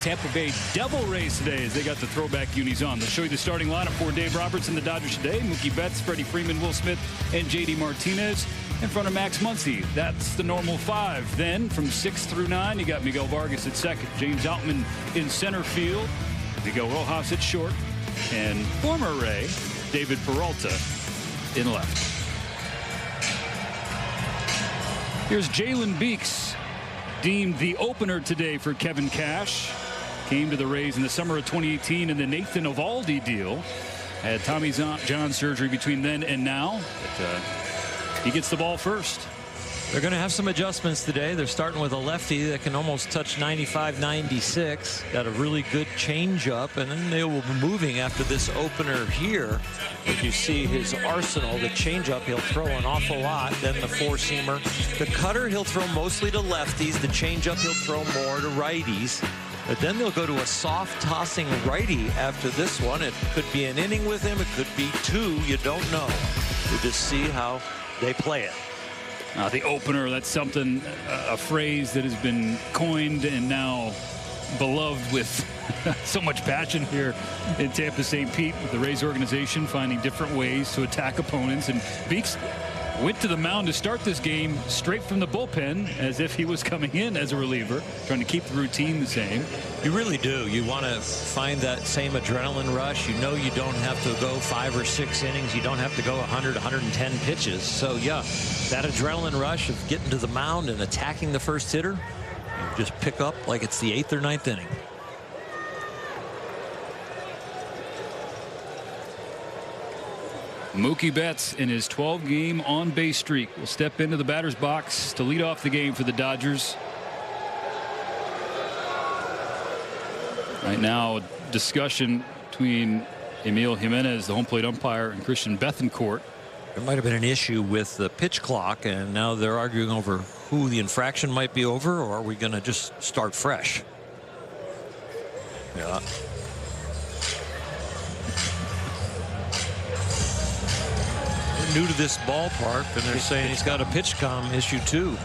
Tampa Bay Devil Rays today as they got the throwback unis on. They'll show you the starting lineup for Dave Roberts and the Dodgers today. Mookie Betts, Freddie Freeman, Will Smith, and J.D. Martinez in front of Max Muncy. That's the normal five. Then from 6 through 9, you got Miguel Vargas at second, James Outman in center field, Miguel Rojas at short, and former Ray David Peralta in left. Here's Jalen Beeks, deemed the opener today for Kevin Cash. Came to the Rays in the summer of 2018 in the Nathan Eovaldi deal. Had Tommy John surgery between then and now. But, he gets the ball first. They're going to have some adjustments today. They're starting with a lefty that can almost touch 95, 96. Got a really good changeup, and then they will be moving after this opener here. If you see his arsenal, the changeup, he'll throw an awful lot. Then the four-seamer. The cutter, he'll throw mostly to lefties. The changeup, he'll throw more to righties. But then they'll go to a soft tossing righty after this one. It could be an inning with him. It could be two. You don't know. You just see how they play it. The opener, that's something, a phrase that has been coined and now beloved with so much passion here in Tampa St. Pete, with the Rays organization finding different ways to attack opponents. And Beeks went to the mound to start this game straight from the bullpen as if he was coming in as a reliever, trying to keep the routine the same. You really do. You want to find that same adrenaline rush. You know you don't have to go 5 or 6 innings. You don't have to go 100, 110 pitches. So, yeah, that adrenaline rush of getting to the mound and attacking the first hitter, you just pick up like it's the 8th or 9th inning. Mookie Betts in his 12-game on-base streak will step into the batter's box to lead off the game for the Dodgers. Right now, discussion between Emil Jimenez, the home plate umpire, and Christian Bethancourt. There might have been an issue with the pitch clock, and now they're arguing over who the infraction might be over, or are we going to just start fresh? Yeah. New to this ballpark, and they're saying he's got a pitch comm issue too.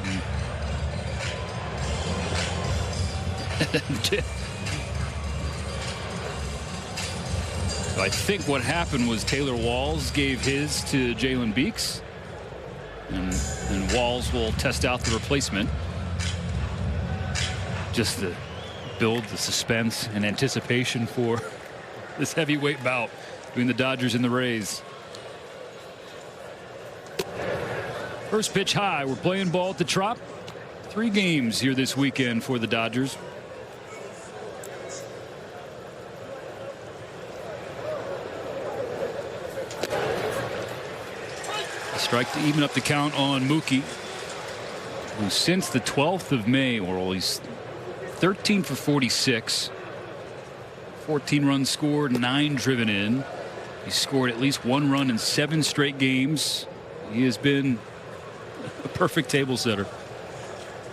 I think what happened was Taylor Walls gave his to Jalen Beeks, and Walls will test out the replacement just to build the suspense and anticipation for this heavyweight bout between the Dodgers and the Rays. First pitch high. We're playing ball at the Trop. 3 games here this weekend for the Dodgers. A strike to even up the count on Mookie, who since the 12th of May, he's 13 for 46. 14 runs scored, 9 driven in. He scored at least 1 run in 7 straight games. He has been a perfect table setter.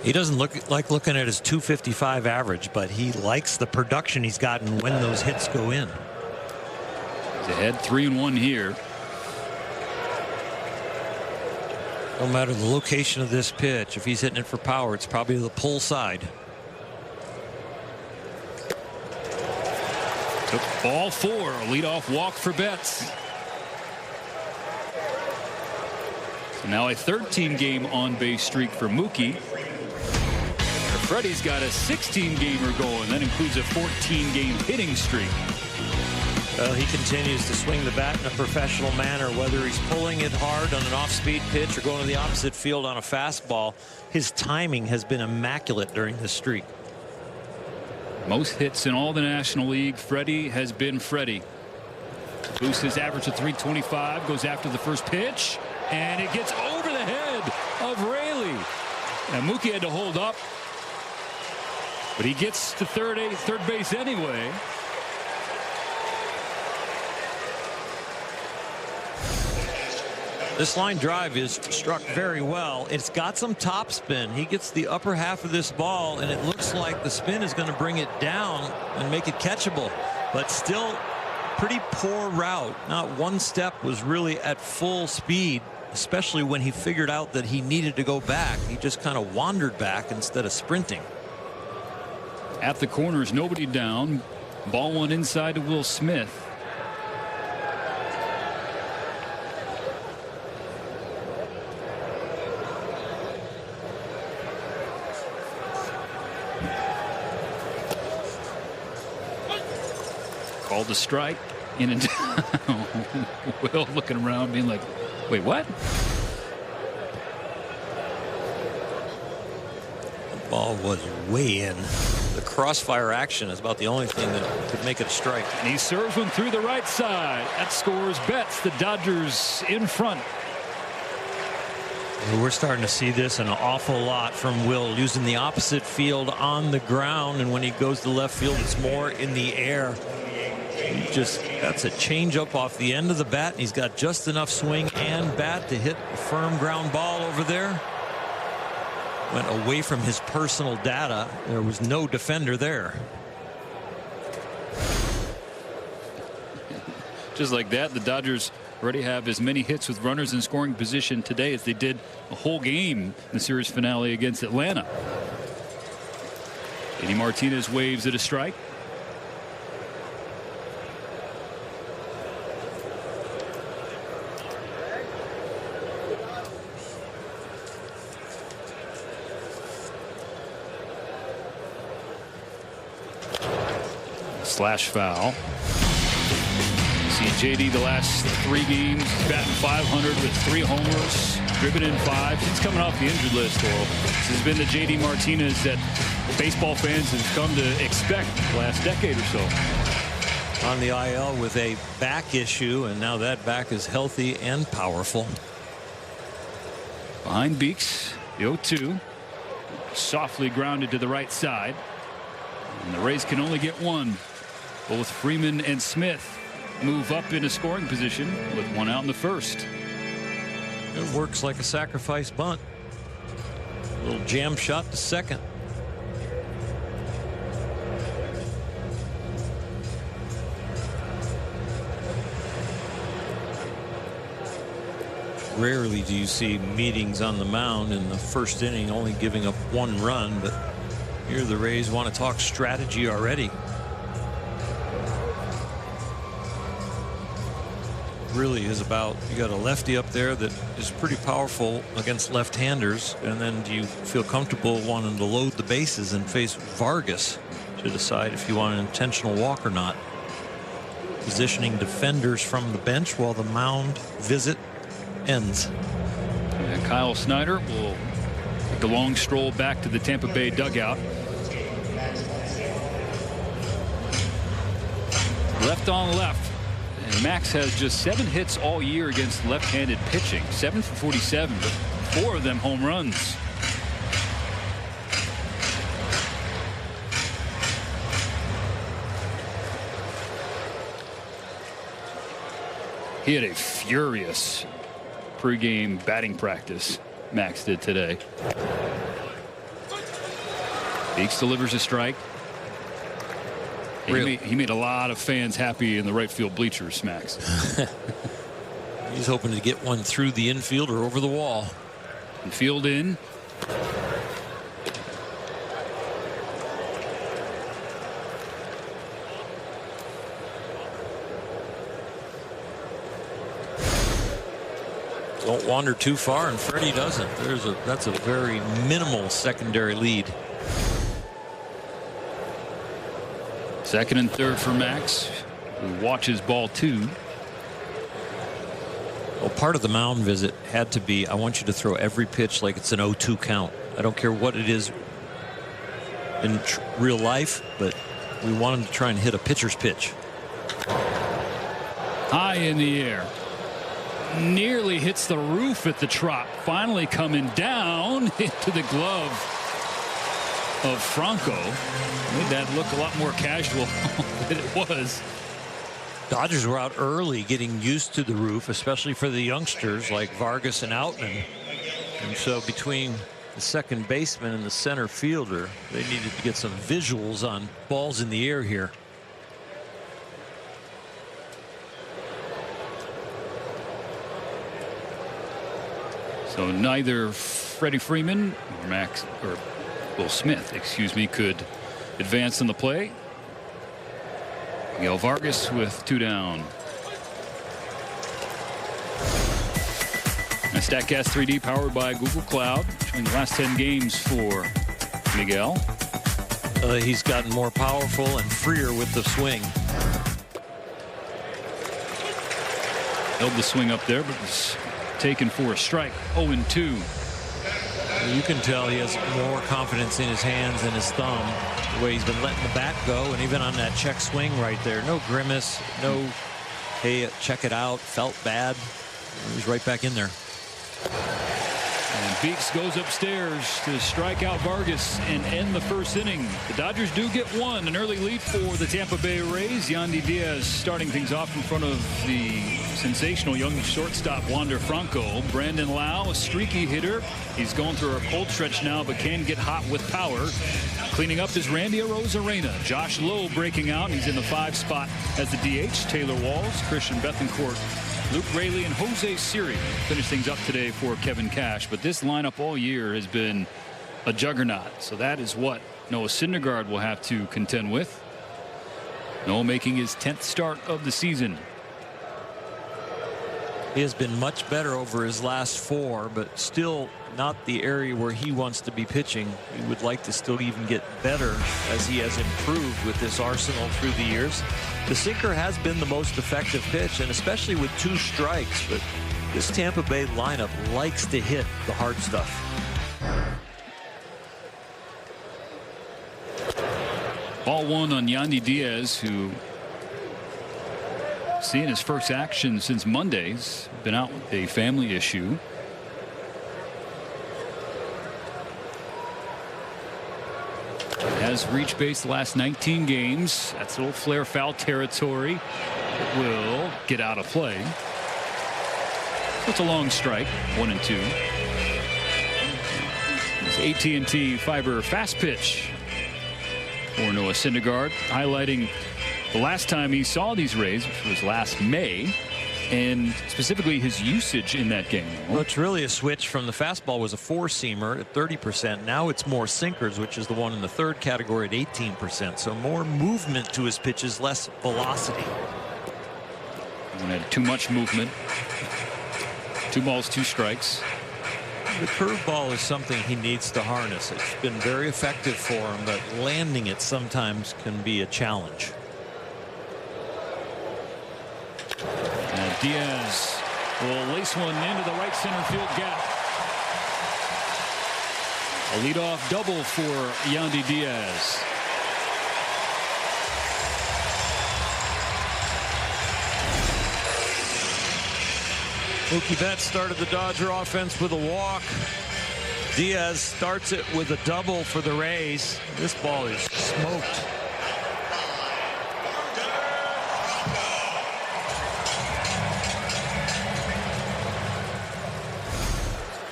He doesn't look like looking at his 255 average, but he likes the production he's gotten when those hits go in. He's ahead 3-1 here. No matter the location of this pitch, if he's hitting it for power, it's probably the pull side. Took ball 4, a leadoff walk for Betts. So now a 13-game on-base streak for Mookie. Freddie's got a 16-gamer going. That includes a 14-game hitting streak. Well, he continues to swing the bat in a professional manner, whether he's pulling it hard on an off-speed pitch or going to the opposite field on a fastball. His timing has been immaculate during this streak. Most hits in all the National League. Freddie has been Freddie. Boosts his average to 325. Goes after the first pitch, and it gets over the head of Raley. And Mookie had to hold up, but he gets to third base anyway. This line drive is struck very well. It's got some top spin. He gets the upper half of this ball, and it looks like the spin is going to bring it down and make it catchable, but still pretty poor route. Not one step was really at full speed, especially when he figured out that he needed to go back. He just kind of wandered back instead of sprinting. At the corners, nobody down. Ball one inside to Will Smith. Called a strike. In and down. Will looking around being like, wait, what? The ball was way in. The crossfire action is about the only thing that could make it a strike. And he serves one through the right side. That scores Betts. The Dodgers in front. We're starting to see this an awful lot from Will, using the opposite field on the ground, and when he goes to left field, it's more in the air. That's a changeup off the end of the bat, and he's got just enough swing and bat to hit a firm ground ball over there. Went away from his personal data. There was no defender there. Just like that, the Dodgers already have as many hits with runners in scoring position today as they did a whole game in the series finale against Atlanta. JD Martinez waves at a strike. Slash foul. See JD the last 3 games, batting .500 with 3 homers, driven in 5. He's coming off the injured list, Oral. This has been the JD Martinez that baseball fans have come to expect the last decade or so. On the IL with a back issue, and now that back is healthy and powerful. Behind Beeks, the 0-2. Softly grounded to the right side. And the Rays can only get one. Both Freeman and Smith move up into scoring position with 1 out in the first. It works like a sacrifice bunt. A little jam shot to second. Rarely do you see meetings on the mound in the first inning only giving up 1 run, but here the Rays want to talk strategy already. Really is about, you got a lefty up there that is pretty powerful against left-handers, and then do you feel comfortable wanting to load the bases and face Vargas to decide if you want an intentional walk or not? Positioning defenders from the bench while the mound visit ends. And Kyle Snyder will take the long stroll back to the Tampa Bay dugout. Left on left. And Max has just 7 hits all year against left-handed pitching. 7 for 47, but 4 of them home runs. He had a furious pregame batting practice. Max did today. Beeks delivers a strike. Really? He made a lot of fans happy in the right field bleachers, Max. He's hoping to get one through the infield or over the wall. And field in. Don't wander too far, and Freddie doesn't. That's a very minimal secondary lead. Second and third for Max, who watches ball 2. Well, part of the mound visit had to be, I want you to throw every pitch like it's an 0-2 count. I don't care what it is in real life, but we want him to try and hit a pitcher's pitch. High in the air. Nearly hits the roof at the Trop. Finally coming down into the glove of Franco. Made that look a lot more casual than it was. Dodgers were out early getting used to the roof, especially for the youngsters like Vargas and Outman. And so between the second baseman and the center fielder, they needed to get some visuals on balls in the air here. So neither Freddie Freeman or Will Smith, excuse me, could advance in the play. Miguel Vargas with 2 down. A StatCast 3D powered by Google Cloud, showing the last 10 games for Miguel. He's gotten more powerful and freer with the swing. Held the swing up there, but was taken for a strike. 0-2. You can tell he has more confidence in his hands and his thumb, the way he's been letting the bat go, and even on that check swing right there, no grimace, no, hey, check it out, felt bad. He's right back in there. And Beeks goes upstairs to strike out Vargas and end the first inning. The Dodgers do get one, an early lead for the Tampa Bay Rays. Yandy Diaz starting things off in front of the sensational young shortstop Wander Franco. Brandon Lau, a streaky hitter. He's going through a cold stretch now, but can get hot with power. Cleaning up is Randy Arozarena. Josh Lowe breaking out. He's in the 5 spot as the DH. Taylor Walls, Christian Bethancourt, Luke Raley, and Jose Siri finish things up today for Kevin Cash. But this lineup all year has been a juggernaut. So that is what Noah Syndergaard will have to contend with. Noah making his 10th start of the season. He has been much better over his last 4, but still not the area where he wants to be pitching. He would like to still even get better as he has improved with this arsenal through the years. The sinker has been the most effective pitch, and especially with 2 strikes, but this Tampa Bay lineup likes to hit the hard stuff. Ball 1 on Yandy Diaz, who seeing his first action since Monday's been out with a family issue. Has reached base the last 19 games. That's a little flare foul territory. It will get out of play. It's a long strike. 1-2. It's AT&T Fiber fast pitch for Noah Syndergaard, highlighting the last time he saw these Rays, which was last May, and specifically his usage in that game. Well, it's really a switch from the fastball was a 4-seamer at 30%. Now it's more sinkers, which is the one in the 3rd category at 18%. So more movement to his pitches, less velocity. One had too much movement. 2 balls, 2 strikes. The curveball is something he needs to harness. It's been very effective for him, but landing it sometimes can be a challenge. And Diaz will lace one into the right center field gap. A leadoff double for Yandy Diaz. Mookie Betts started the Dodger offense with a walk. Diaz starts it with a double for the Rays. This ball is smoked.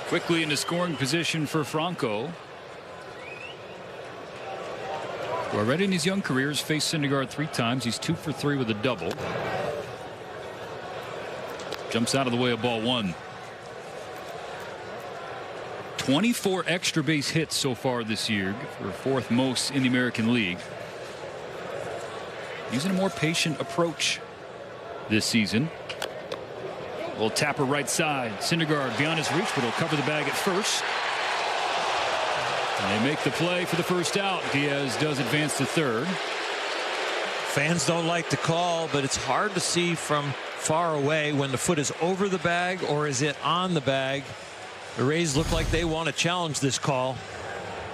Quickly into scoring position for Franco, who already in his young career has faced Syndergaard 3 times. He's 2 for 3 with a double. Jumps out of the way of ball 1. 24 extra base hits so far this year, for 4th most in the American League. Using a more patient approach this season. Little tapper right side. Syndergaard beyond his reach, but he'll cover the bag at first. And they make the play for the first out. Diaz does advance to 3rd. Fans don't like the call, but it's hard to see from far away when the foot is over the bag or is it on the bag. The Rays look like they want to challenge this call.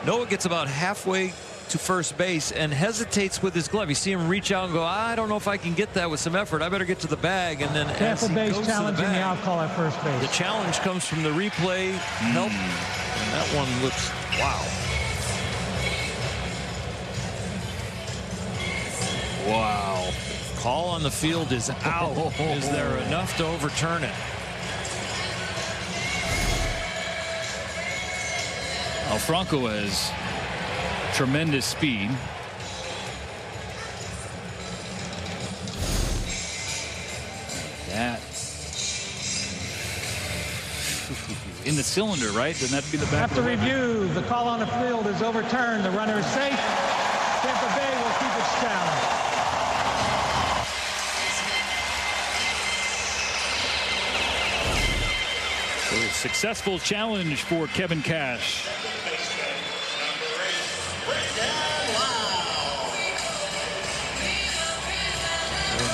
Noah gets about halfway to first base and hesitates with his glove. You see him reach out and go, I don't know if I can get that with some effort. I better get to the bag. And then Tampa Bay's challenging the out call at first base. The challenge comes from the replay. Nope. And that one looks, wow. Wow. Call on the field is out. Is there enough to overturn it? Well, Franco has tremendous speed. That in the cylinder, right? Doesn't that be the back? After review, the call on the field is overturned. The runner is safe. Tampa challenge. So a successful challenge for Kevin Cash.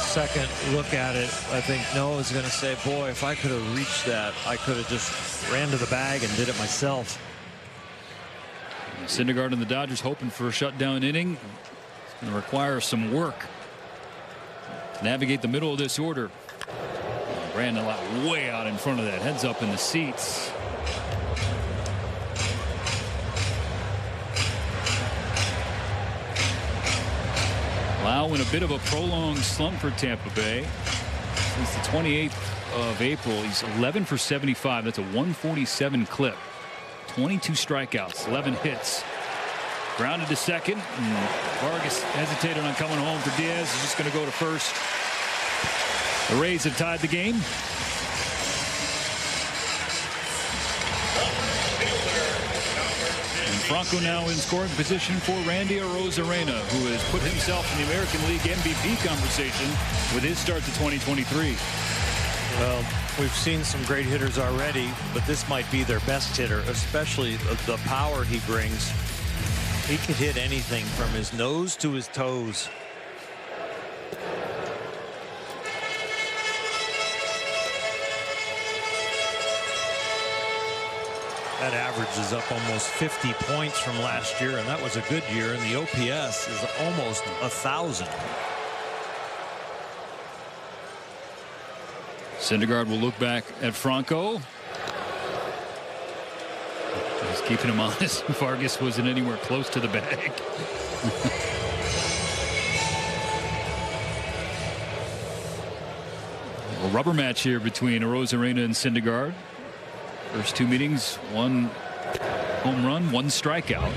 Second look at it, I think Noah's going to say, boy, if I could have reached that, I could have just ran to the bag and did it myself. Syndergaard and the Dodgers hoping for a shutdown inning. It's going to require some work to navigate the middle of this order. Brandon Lott way out in front of that, heads up in the seats. Lau in a bit of a prolonged slump for Tampa Bay. Since the 28th of April, he's 11 for 75. That's a 147 clip. 22 strikeouts, 11 hits. Grounded to second. And Vargas hesitated on coming home for Diaz. He's just going to go to first. The Rays have tied the game. Franco now in scoring position for Randy Arozarena, who has put himself in the American League MVP conversation with his start to 2023. Well, we've seen some great hitters already, but this might be their best hitter, especially the power he brings. He could hit anything from his nose to his toes. That average is up almost 50 points from last year, and that was a good year, and the OPS is almost 1,000. Syndergaard will look back at Franco. He's keeping him honest. Vargas wasn't anywhere close to the bag. A rubber match here between Arozarena and Syndergaard. First two meetings, one home run, one strikeout.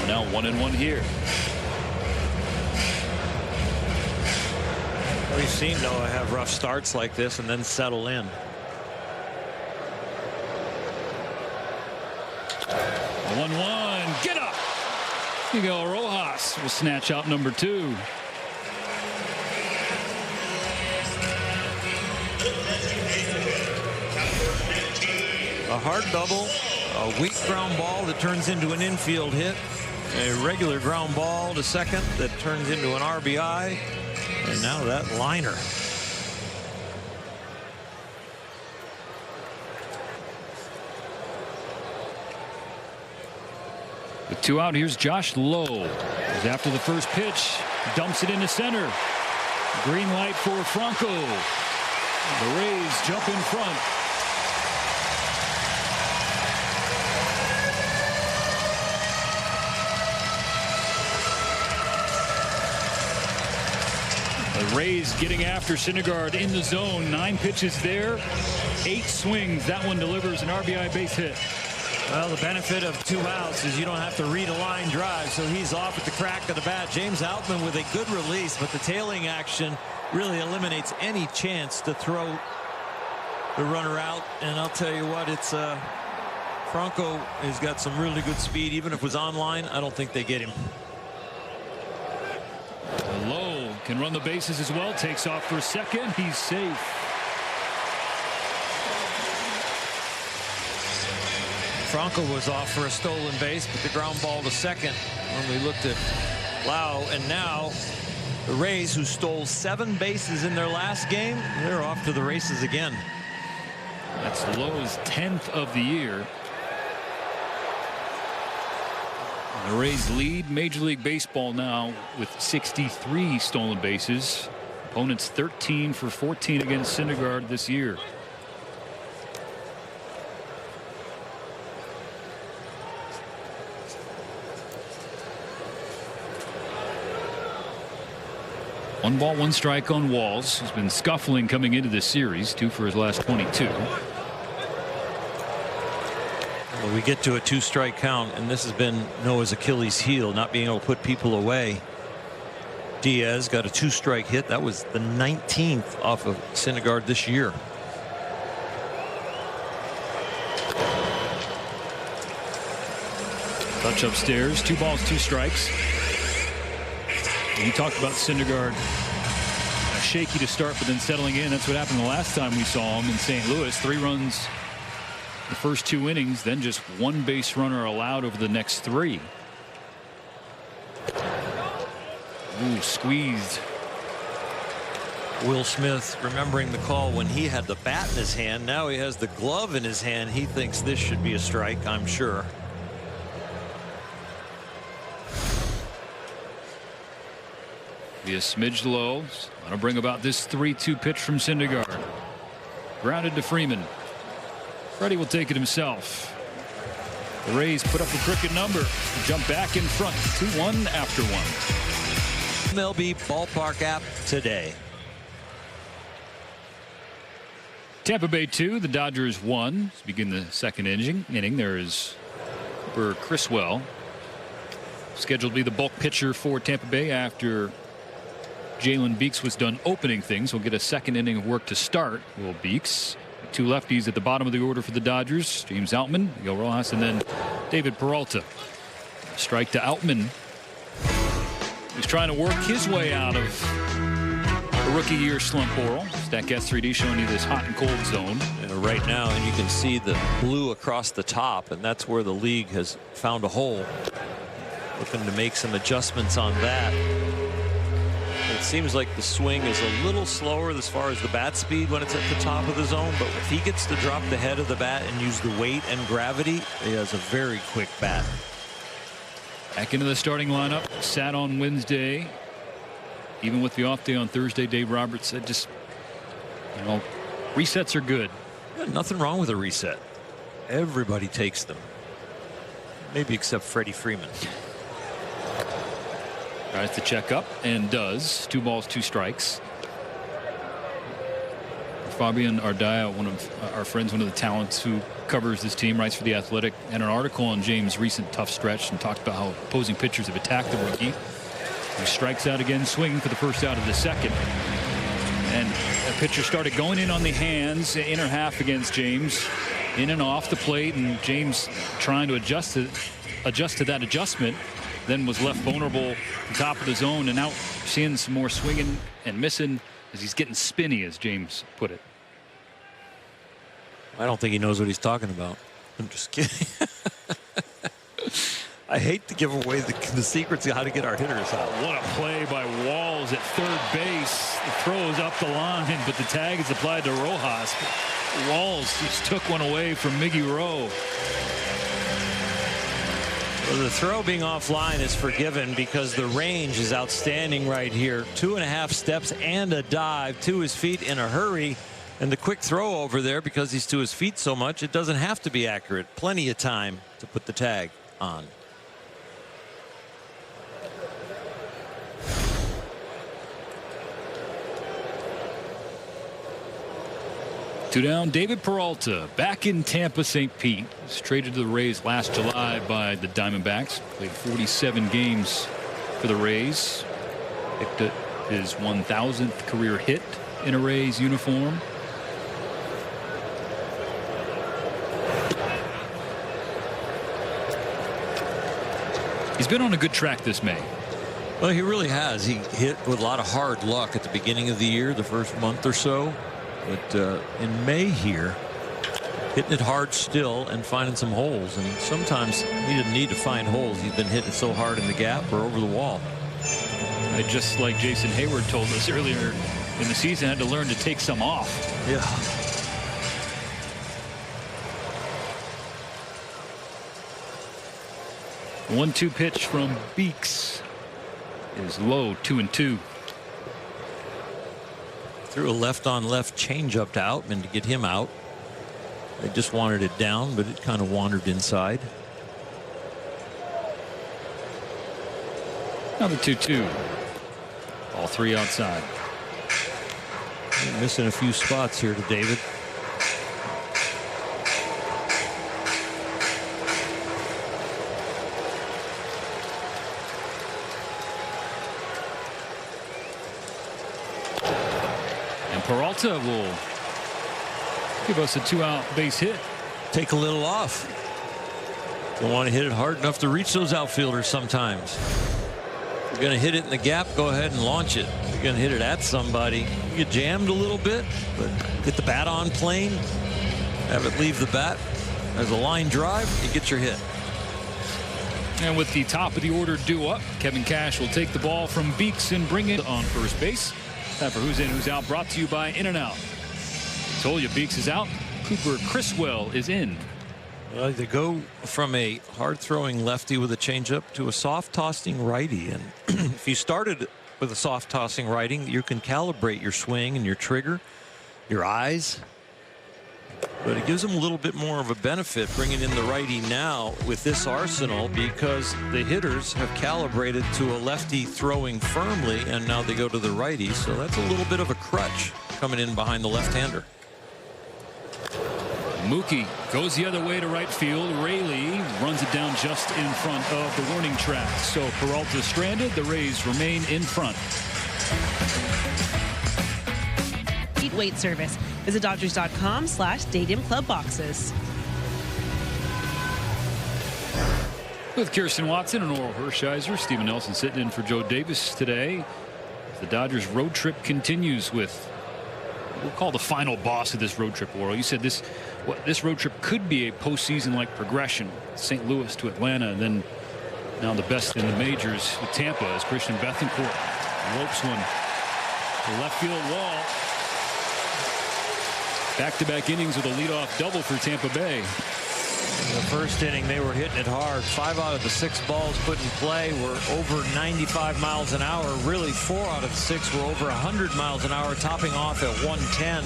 Now 1-1 here. We've seen Noah have rough starts like this and then settle in. 1-1. Get up. Miguel Rojas will snatch out number 2. A hard double, a weak ground ball that turns into an infield hit, a regular ground ball to second that turns into an RBI, and now that liner. With 2 out, here's Josh Lowe. He's after the first pitch, dumps it into center. Green light for Franco. The Rays jump in front. The Rays getting after Syndergaard in the zone. 9 pitches there, 8 swings. That one delivers an RBI base hit. Well, the benefit of 2 outs is you don't have to read a line drive, so he's off at the crack of the bat. James Outman with a good release, but the tailing action really eliminates any chance to throw the runner out. And I'll tell you what, it's Franco has got some really good speed. Even if it was online, I don't think they get him. Lowe can run the bases as well. Takes off for second. He's safe. Franco was off for a stolen base, but the ground ball to second when we looked at Lau. And now the Rays, who stole 7 bases in their last game, they're off to the races again. That's Lowe's 10th of the year. The Rays lead Major League Baseball now with 63 stolen bases. Opponents 13 for 14 against Syndergaard this year. One ball, one strike on Walls, who's been scuffling coming into this series. 2 for his last 22. Well, we get to a 2-strike count, and this has been Noah's Achilles heel, not being able to put people away. Diaz got a 2-strike hit. That was the 19th off of Syndergaard this year. Touch upstairs. 2 balls, 2 strikes. He talked about Syndergaard shaky to start, but then settling in. That's what happened the last time we saw him in St. Louis. 3 runs the first 2 innings, then just 1 base runner allowed over the next 3. Ooh, squeezed. Will Smith remembering the call when he had the bat in his hand. Now he has the glove in his hand. He thinks this should be a strike, I'm sure. Be a smidge low. That'll bring about this 3-2 pitch from Syndergaard. Grounded to Freeman. Freddie will take it himself. The Rays put up a crooked number. Jump back in front. 2-1 after 1. MLB Ballpark app today. Tampa Bay 2, the Dodgers 1. Let's begin the second inning. There is Cooper Criswell, scheduled to be the bulk pitcher for Tampa Bay after Jalen Beeks was done opening things. We'll get a second inning of work to start. Will Beeks. 2 lefties at the bottom of the order for the Dodgers. James Outman, Miguel Rojas, and then David Peralta. Strike to Outman. He's trying to work his way out of the rookie year slump, Oral. StatCast 3D showing you this hot and cold zone. Right now, and you can see the blue across the top, and that's where the league has found a hole. Looking to make some adjustments on that. It seems like the swing is a little slower as far as the bat speed when it's at the top of the zone, but if he gets to drop the head of the bat and use the weight and gravity, he has a very quick bat. Back into the starting lineup. Sat on Wednesday. Even with the off day on Thursday, Dave Roberts said just, resets are good. Yeah, nothing wrong with a reset. Everybody takes them. Maybe except Freddie Freeman. Tries to check up and does. 2 balls, 2 strikes. Fabian Ardaya, one of our friends, one of the talents who covers this team, writes for The Athletic, and an article on James' recent tough stretch and talked about how opposing pitchers have attacked the rookie. He strikes out again, swinging for the first out of the second. And a pitcher started going in on the hands, inner half against James, in and off the plate, and James trying to adjust to that adjustment. Then was left vulnerable at the top of the zone, and now seeing some more swinging and missing as he's getting spinny, as James put it. I don't think he knows what he's talking about. I'm just kidding. I hate to give away the secrets of how to get our hitters out. What a play by Walls at third base. The throw is up the line, but the tag is applied to Rojas. Walls just took one away from Miggy Rowe. Well, the throw being offline is forgiven because the range is outstanding right here. 2.5 steps and a dive to his feet in a hurry. And the quick throw over there, because he's to his feet so much, it doesn't have to be accurate. Plenty of time to put the tag on. Two down. David Peralta back in Tampa. St. Pete was traded to the Rays last July by the Diamondbacks. Played 47 games for the Rays. Picked up his 1,000th career hit in a Rays uniform. He's been on a good track this May. Well, he really has. He hit with a lot of hard luck at the beginning of the year, the first month or so. But in May here, hitting it hard still and finding some holes. And sometimes he didn't need to find holes. He's been hitting so hard in the gap or over the wall. Just like Jason Hayward told us earlier in the season, had to learn to take some off. Yeah. The 1-2 pitch from Beeks is low, 2-2. Threw a left-on-left changeup to Outman to get him out. They just wanted it down, but it kind of wandered inside. Another 2-2. All 3 outside. You're missing a few spots here to David. Peralta will give us a 2-out base hit. Take a little off. Don't want to hit it hard enough to reach those outfielders sometimes. You're going to hit it in the gap, go ahead and launch it. You're going to hit it at somebody. You get jammed a little bit, but get the bat on plane, have it leave the bat. As a line drive, you get your hit. And with the top of the order due up, Kevin Cash will take the ball from Beeks and bring it on first base. Time for Who's In, Who's Out, brought to you by In-N-Out. Told you Beeks is out. Cooper Criswell is in. Well, they go from a hard-throwing lefty with a changeup to a soft-tossing righty. And if you started with a soft-tossing righty, you can calibrate your swing and your trigger, your eyes. But it gives them a little bit more of a benefit bringing in the righty now with this arsenal, because the hitters have calibrated to a lefty throwing firmly, and now they go to the righty. So that's a little bit of a crutch coming in behind the left-hander. Mookie goes the other way to right field. Raley runs it down just in front of the warning track. So Peralta stranded. The Rays remain in front. Weight service. Visit Dodgers.com/Stadium Club boxes. With Kirsten Watson and Oral Hershiser, Steven Nelson sitting in for Joe Davis today. The Dodgers road trip continues with, we'll call the final boss of this road trip, Oral. You said this road trip could be a postseason-like progression. St. Louis to Atlanta, and then now the best in the majors with Tampa as Christian Bethancourt ropes one to left field wall. Back-to-back innings with a leadoff double for Tampa Bay. In the first inning, they were hitting it hard. 5 out of the 6 balls put in play were over 95 miles an hour. Really, 4 out of the 6 were over 100 miles an hour, topping off at 110.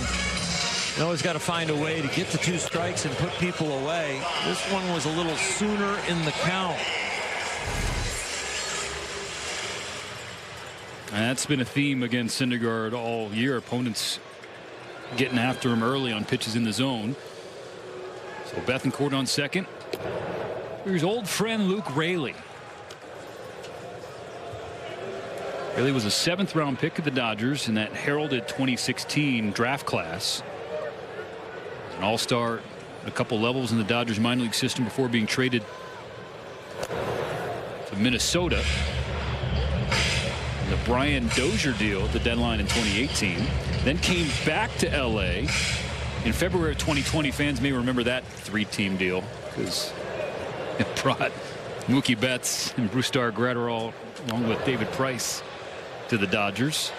You always got to find a way to get to 2 strikes and put people away. This one was a little sooner in the count. And that's been a theme against Syndergaard all year. Opponents getting after him early on pitches in the zone. So Bethancourt on second. Here's old friend Luke Raley. Raley was a 7th-round pick of the Dodgers in that heralded 2016 draft class. An all-star at a couple levels in the Dodgers minor league system before being traded to Minnesota. The Brian Dozier deal at the deadline in 2018, then came back to LA in February of 2020. Fans may remember that 3-team deal because it brought Mookie Betts and Brusdar Graterol along with David Price to the Dodgers.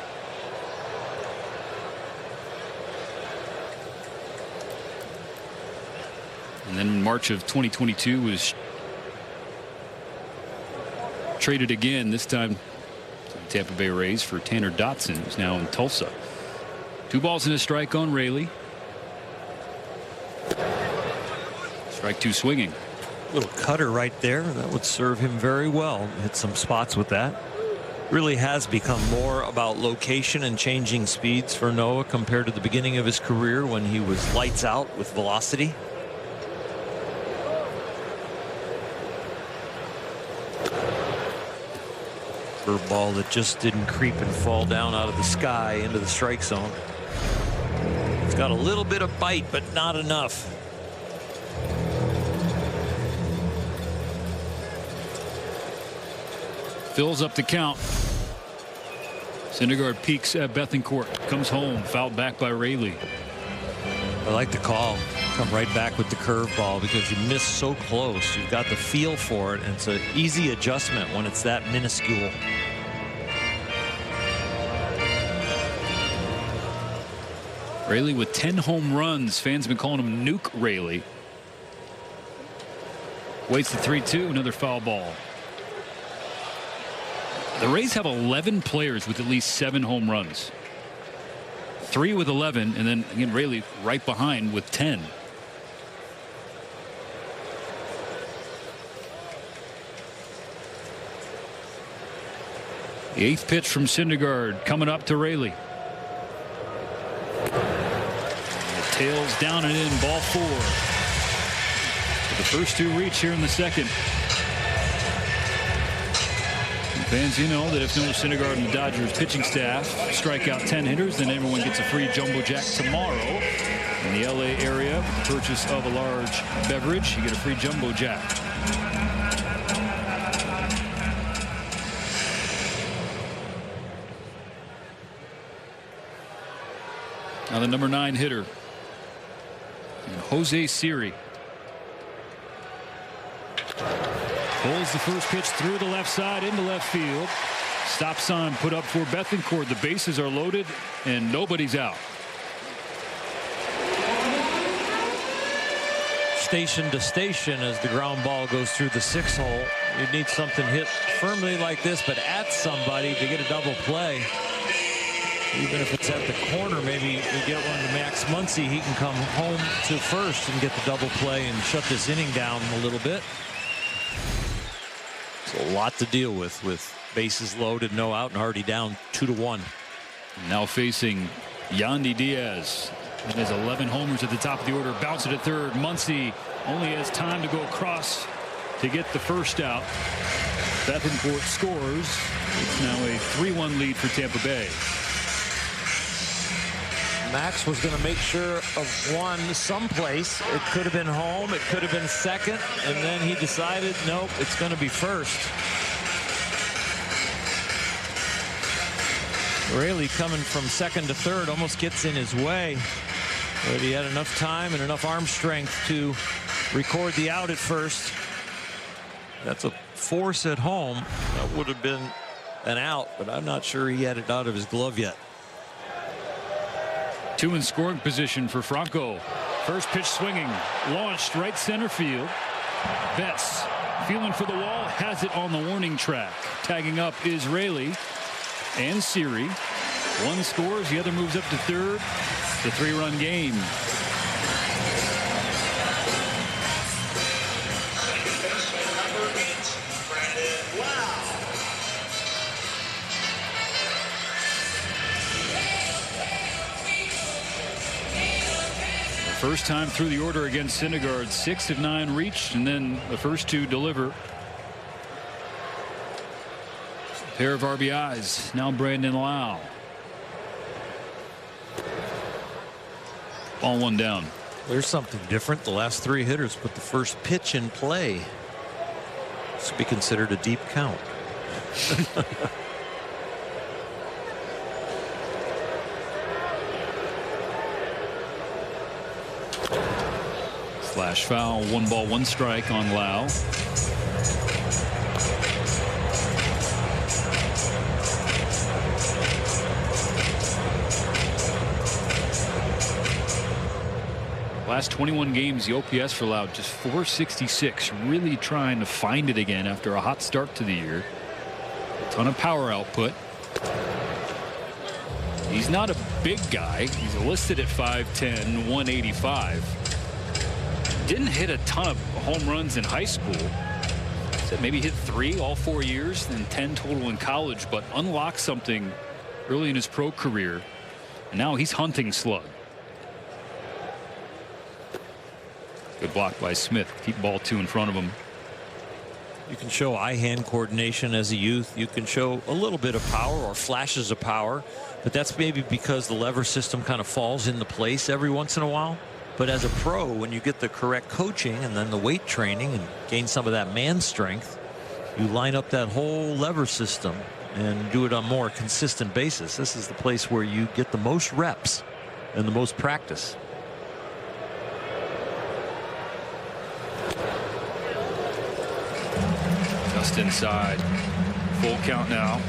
And then in March of 2022 was traded again, this time Tampa Bay Rays for Tanner Dotson, who's now in Tulsa. 2 balls and a strike on Raley. Strike 2 swinging. Little cutter right there. That would serve him very well. Hit some spots with that. Really has become more about location and changing speeds for Noah compared to the beginning of his career when he was lights out with velocity. Curveball that just didn't creep and fall down out of the sky into the strike zone. It's got a little bit of bite, but not enough. Fills up the count. Syndergaard peeks at Bethancourt. Comes home. Fouled back by Raley. I like the call. Come right back with the curveball because you miss so close. You've got the feel for it, and it's an easy adjustment when it's that minuscule. Raley with 10 home runs. Fans have been calling him Nuke Raley. Waits the 3-2. Another foul ball. The Rays have 11 players with at least 7 home runs. 3 with 11, and then again Raley right behind with 10. The 8th pitch from Syndergaard coming up to Raley. The tails down and in, ball 4. With the first 2 reach here in the second. Fans, you know that if Noah Syndergaard and the Dodgers pitching staff strike out 10 hitters, then everyone gets a free Jumbo Jack tomorrow. In the LA area, with the purchase of a large beverage, you get a free Jumbo Jack. Now the number 9 hitter, and Jose Siri. Pulls the first pitch through the left side into left field. Stop sign put up for Bethancourt. The bases are loaded and nobody's out. Station to station as the ground ball goes through the 6 hole. You need something hit firmly like this, but at somebody to get a double play. Even if it's at the corner, maybe we get one to Max Muncy. He can come home to first and get the double play and shut this inning down a little bit. It's a lot to deal with bases loaded, no out, and already down 2-1. Now facing Yandy Diaz. And has 11 homers at the top of the order. Bounce it at third. Muncy only has time to go across to get the first out. Bethancourt scores. It's now a 3-1 lead for Tampa Bay. Max was going to make sure of one someplace. It could have been home. It could have been second. And then he decided, nope, it's going to be first. Raley coming from second to third almost gets in his way. But he had enough time and enough arm strength to record the out at first. That's a force at home. That would have been an out, but I'm not sure he had it out of his glove yet. 2 in scoring position for Franco. First pitch swinging, launched right center field. Betts feeling for the wall, has it on the warning track. Tagging up is Raley and Siri. One scores, the other moves up to third. The 3-run game. First time through the order against Syndergaard. 6 of 9 reached, and then the first 2 deliver. Pair of RBIs. Now Brandon Lau. Ball 1 down. There's something different. The last 3 hitters put the first pitch in play. This would be considered a deep count. Slash foul. 1 ball 1 strike on Lau. Last 21 games, the OPS for Lau just .466. Really trying to find it again after a hot start to the year. A ton of power output. He's not a big guy. He's listed at 5'10", 185. Didn't hit a ton of home runs in high school. Said maybe hit 3 all 4 years, then 10 total in college, but unlocked something early in his pro career. And now he's hunting slug. Good block by Smith. Keep ball 2 in front of him. You can show eye-hand coordination as a youth. You can show a little bit of power or flashes of power, but that's maybe because the lever system kind of falls into place every once in a while. But as a pro, when you get the correct coaching and then the weight training and gain some of that man strength, you line up that whole lever system and do it on a more consistent basis. This is the place where you get the most reps and the most practice. Just inside. Full count now.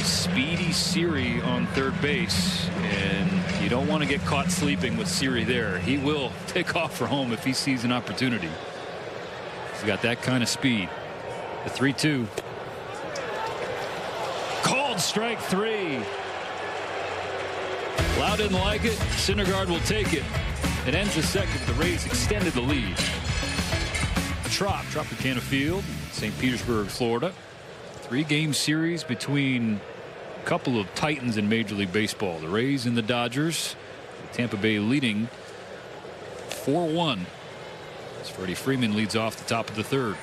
Speedy Siri on third base, and you don't want to get caught sleeping with Siri there. He will take off for home if he sees an opportunity. He's got that kind of speed. The 3-2. Called strike 3. Lau didn't like it. Syndergaard will take it. It ends the second. The Rays extended the lead. Tropicana Field, St. Petersburg, Florida. 3-game series between a couple of titans in Major League Baseball, the Rays and the Dodgers. Tampa Bay leading 4-1 as Freddie Freeman leads off the top of the third.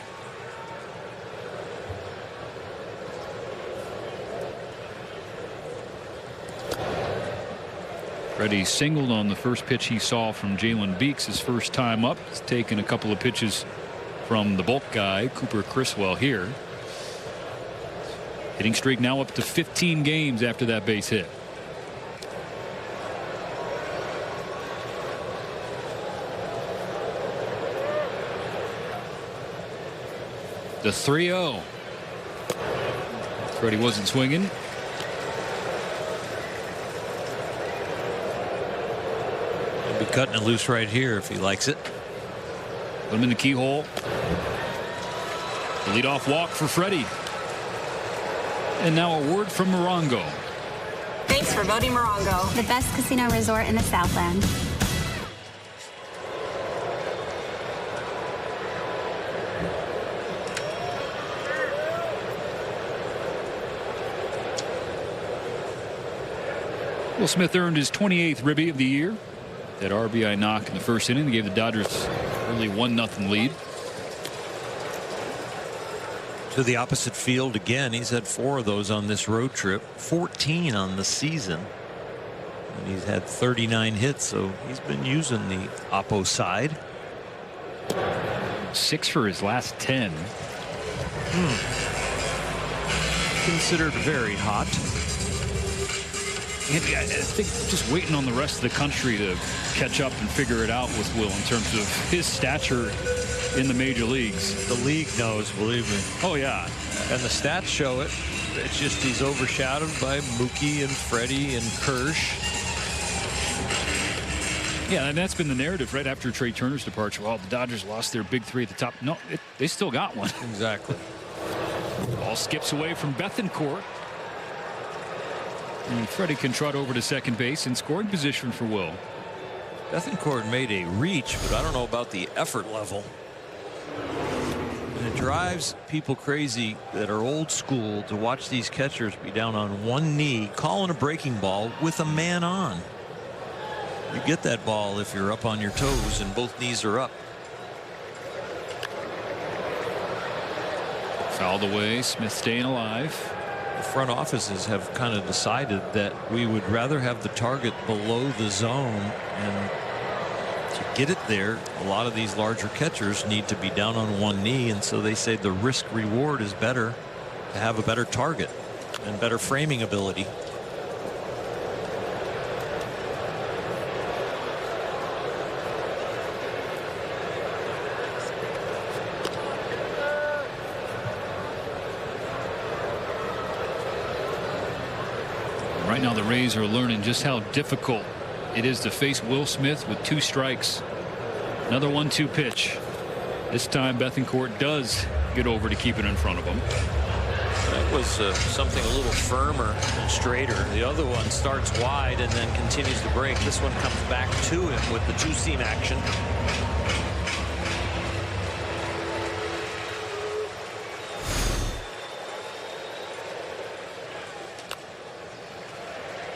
Freddie singled on the first pitch he saw from Jalen Beeks his first time up. He's taken a couple of pitches from the bulk guy Cooper Criswell here. Hitting streak now up to 15 games after that base hit. The 3-0. Freddie wasn't swinging. He'll be cutting it loose right here if he likes it. Put him in the keyhole. The leadoff walk for Freddie. And now a word from Morongo. Thanks for voting Morongo the best casino resort in the Southland. Will Smith earned his 28th ribby of the year. That RBI knock in the first inning gave the Dodgers only 1-0 lead. To the opposite field again. He's had 4 of those on this road trip, 14 on the season, and he's had 39 hits, so he's been using the oppo side. 6 for his last 10. Considered very hot. I think just waiting on the rest of the country to catch up and figure it out with Will in terms of his stature in the major leagues. The league knows, believe me. Oh, yeah. And the stats show it. It's just he's overshadowed by Mookie and Freddie and Kersh. Yeah, and that's been the narrative right after Trey Turner's departure. Well, the Dodgers lost their big 3 at the top. No, they still got one. Exactly. Ball skips away from Bethancourt. And Freddie can trot over to second base in scoring position for Will. Bethancourt made a reach, but I don't know about the effort level. And it drives people crazy that are old school to watch these catchers be down on one knee calling a breaking ball with a man on. You get that ball if you're up on your toes and both knees are up. Fouled away. Smith staying alive. The front offices have kind of decided that we would rather have the target below the zone, and to get it there a lot of these larger catchers need to be down on one knee, and so they say the risk reward is better to have a better target and better framing ability. Right now the Rays are learning just how difficult it is to face Will Smith with 2 strikes. Another 1-2 pitch. This time Bethancourt does get over to keep it in front of him. That was something a little firmer and straighter. The other one starts wide and then continues to break. This one comes back to him with the 2-seam action.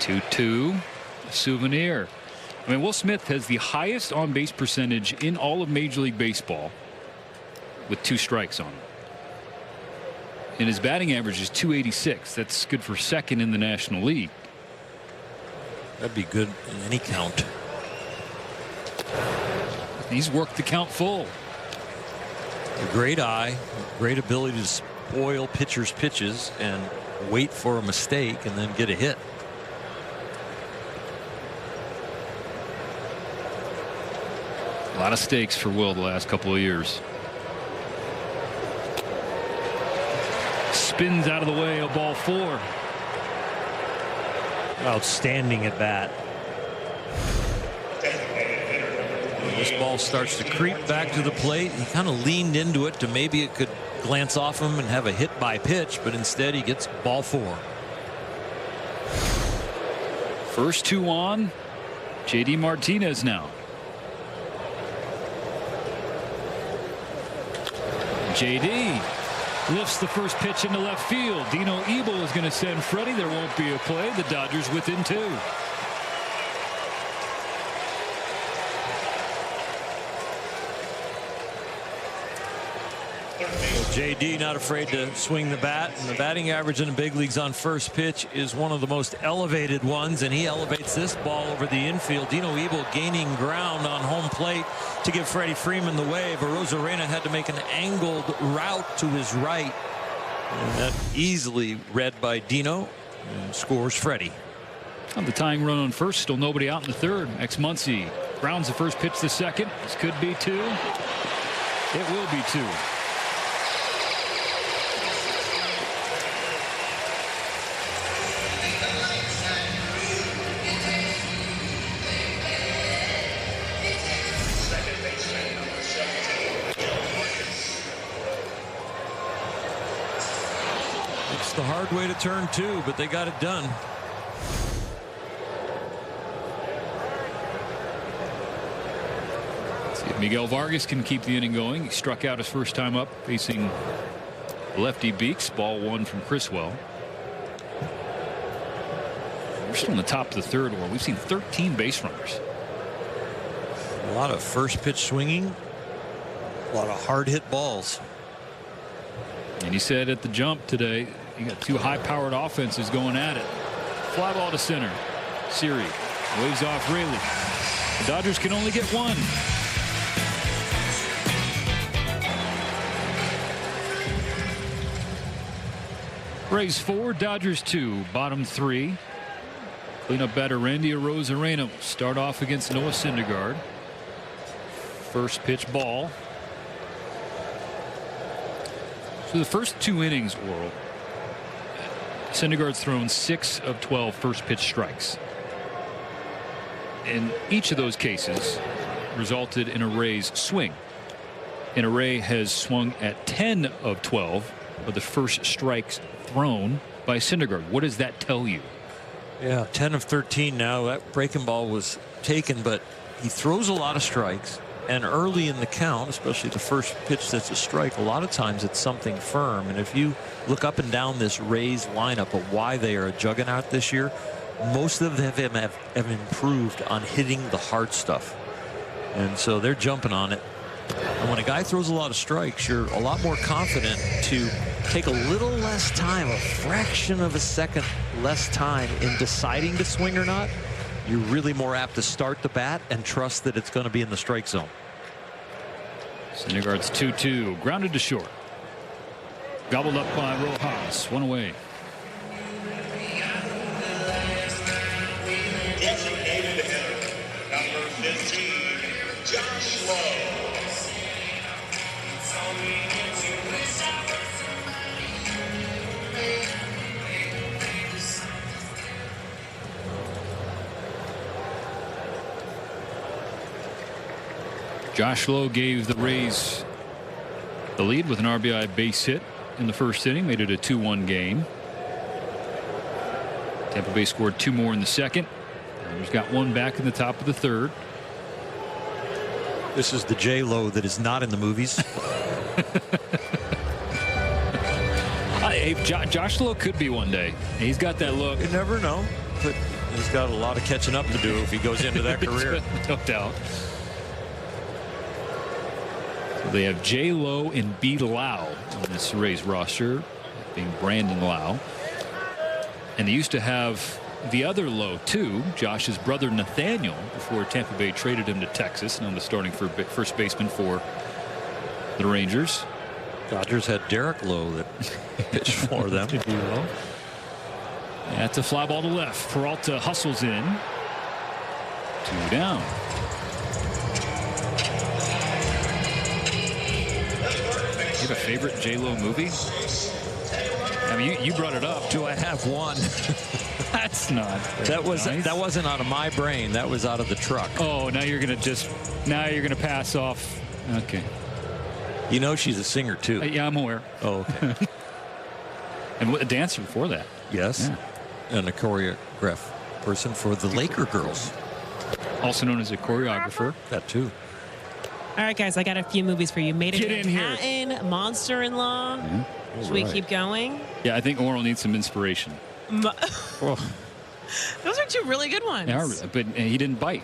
A souvenir. I mean, Will Smith has the highest on base percentage in all of Major League Baseball with 2 strikes on him. And his batting average is .286. That's good for second in the National League. That'd be good in any count. He's worked the count full. A great eye, great ability to spoil pitchers' pitches and wait for a mistake and then get a hit. A lot of stakes for Will the last couple of years. Spins out of the way, a ball 4. Outstanding at bat. This ball starts to creep back to the plate. He kind of leaned into it to maybe it could glance off him and have a hit by pitch, but instead he gets ball 4. First 2 on. JD Martinez now. JD lifts the first pitch into left field. Dino Ebel is going to send Freddie. There won't be a play. The Dodgers within 2. JD not afraid to swing the bat, and the batting average in the big leagues on first pitch is one of the most elevated ones, and he elevates this ball over the infield. Dino Ebel gaining ground on home plate to give Freddie Freeman the wave. Arozarena had to make an angled route to his right, and that easily read by Dino, and scores Freddie. On the tying run on first, still nobody out in the third. Muncy grounds the first pitch to second. This could be 2. It will be 2. hard way to turn 2, but they got it done. See if Miguel Vargas can keep the inning going. He struck out his first time up facing lefty Beeks. Ball 1 from Criswell. We're still in the top of the third, where we've seen 13 base runners. A lot of first pitch swinging, a lot of hard hit balls. And he said at the jump today, you got 2 high-powered offenses going at it. Fly ball to center. Siri waves off Rayleigh. The Dodgers can only get 1. Rays 4, Dodgers 2, bottom 3. Cleanup batter Randy Arozarena start off against Noah Syndergaard. First pitch ball. So the first 2 innings, Oral, Syndergaard's thrown 6 of 12 first pitch strikes. And each of those cases resulted in a Rays swing. And a Ray has swung at 10 of 12 of the first strikes thrown by Syndergaard. What does that tell you? Yeah, 10 of 13 now. That breaking ball was taken, but he throws a lot of strikes. And early in the count, especially the first pitch that's a strike, a lot of times it's something firm. And if you look up and down this Rays lineup of why they are a juggernaut this year, most of them have improved on hitting the hard stuff. And so they're jumping on it. And when a guy throws a lot of strikes, you're a lot more confident to take a little less time, a fraction of a second less time in deciding to swing or not. You're really more apt to start the bat and trust that it's going to be in the strike zone. Syndergaard's 2-2, grounded to short. Gobbled up by Rojas, 1 away. Designated hitter, number 15, Josh Lowe. Josh Lowe gave the Rays the lead with an RBI base hit in the first inning, made it a 2-1 game. Tampa Bay scored 2 more in the second. He's got 1 back in the top of the third. This is the J Lo that is not in the movies. Josh Lowe could be one day. He's got that look. You never know, but he's got a lot of catching up to do if he goes into that career. No doubt. They have J. Lo and B. Lau on this Rays roster, being Brandon Lau. And they used to have the other Lowe, too, Josh's brother Nathaniel, before Tampa Bay traded him to Texas, and on the starting for first baseman for the Rangers. Dodgers had Derek Lowe that pitched for them. That's a fly ball to left. Peralta hustles in. 2 down. You have a favorite J-Lo movie? I mean, you brought it up. Do I have one? That's not. That wasn't out of my brain. That was out of the truck. Oh, now you're gonna pass off. Okay. You know she's a singer too. Yeah, I'm aware. Oh, okay. And a dancer before that. Yes. Yeah. And a choreograph person for the Laker girls. Also known as a choreographer. That too. All right, guys, I got a few movies for you. Made Get in in Manhattan, Monster-in-Law. Yeah. Should we keep going? Yeah, I think Oral needs some inspiration. Those are 2 really good ones. Yeah, but he didn't bite.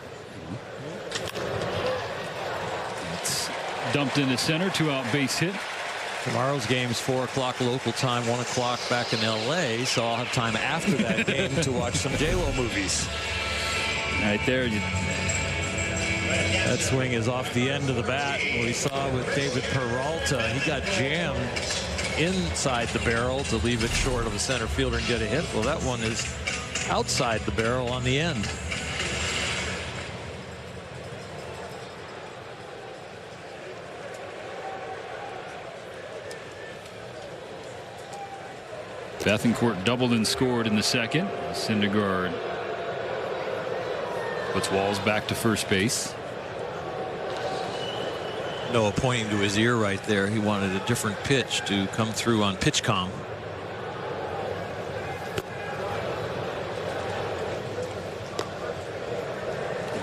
It's dumped into center, 2-out base hit. Tomorrow's game's 4 o'clock local time, 1 o'clock back in L.A., so I'll have time after that game to watch some J-Lo movies. Right there. That swing is off the end of the bat. We saw with David Peralta, he got jammed inside the barrel to leave it short of a center fielder and get a hit. Well, that one is outside the barrel on the end. Bethancourt doubled and scored in the second. Syndergaard puts Walls back to first base. Noah pointing to his ear right there. He wanted a different pitch to come through on PitchCom.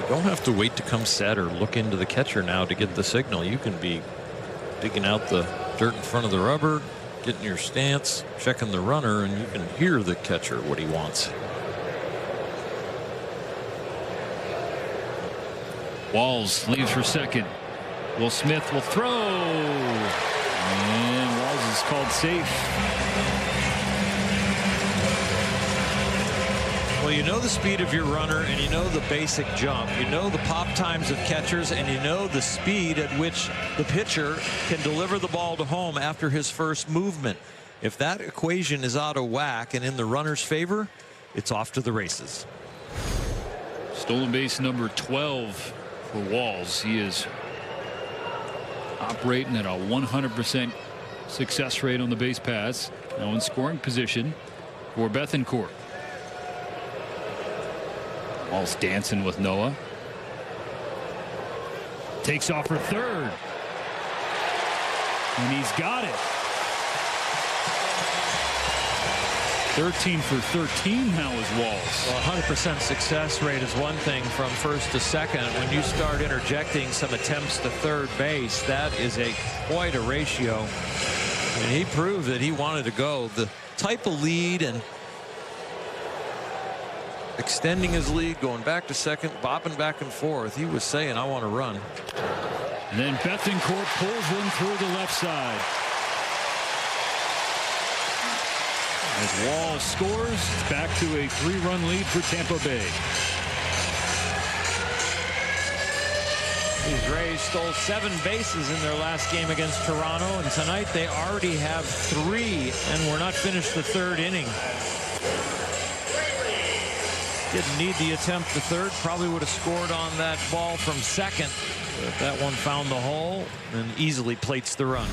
You don't have to wait to come set or look into the catcher now to get the signal. You can be digging out the dirt in front of the rubber, getting your stance, checking the runner, and you can hear the catcher what he wants. Walls leaves for second. Will Smith will throw. And Walls is called safe. Well, you know the speed of your runner, and you know the basic jump. You know the pop times of catchers, and you know the speed at which the pitcher can deliver the ball to home after his first movement. If that equation is out of whack and in the runner's favor, it's off to the races. Stolen base number 12 for Walls. He is operating at a 100% success rate on the base pass. Now in scoring position for Bethancourt. Walls dancing with Noah. Takes off for third. And he's got it. 13 for 13 now is Walls. Well, 100% success rate is one thing from first to second. When you start interjecting some attempts to third base, that is quite a ratio. And he proved that he wanted to go. The type of lead and extending his lead, going back to second, bopping back and forth. He was saying, I want to run. And then Bethancourt pulls one through the left side. As Walls scores, it's back to a 3-run lead for Tampa Bay. These Rays stole 7 bases in their last game against Toronto, and tonight they already have 3, and we're not finished the third inning. Didn't need the attempt to third. Probably would have scored on that ball from second. But that one found the hole and easily plates the run.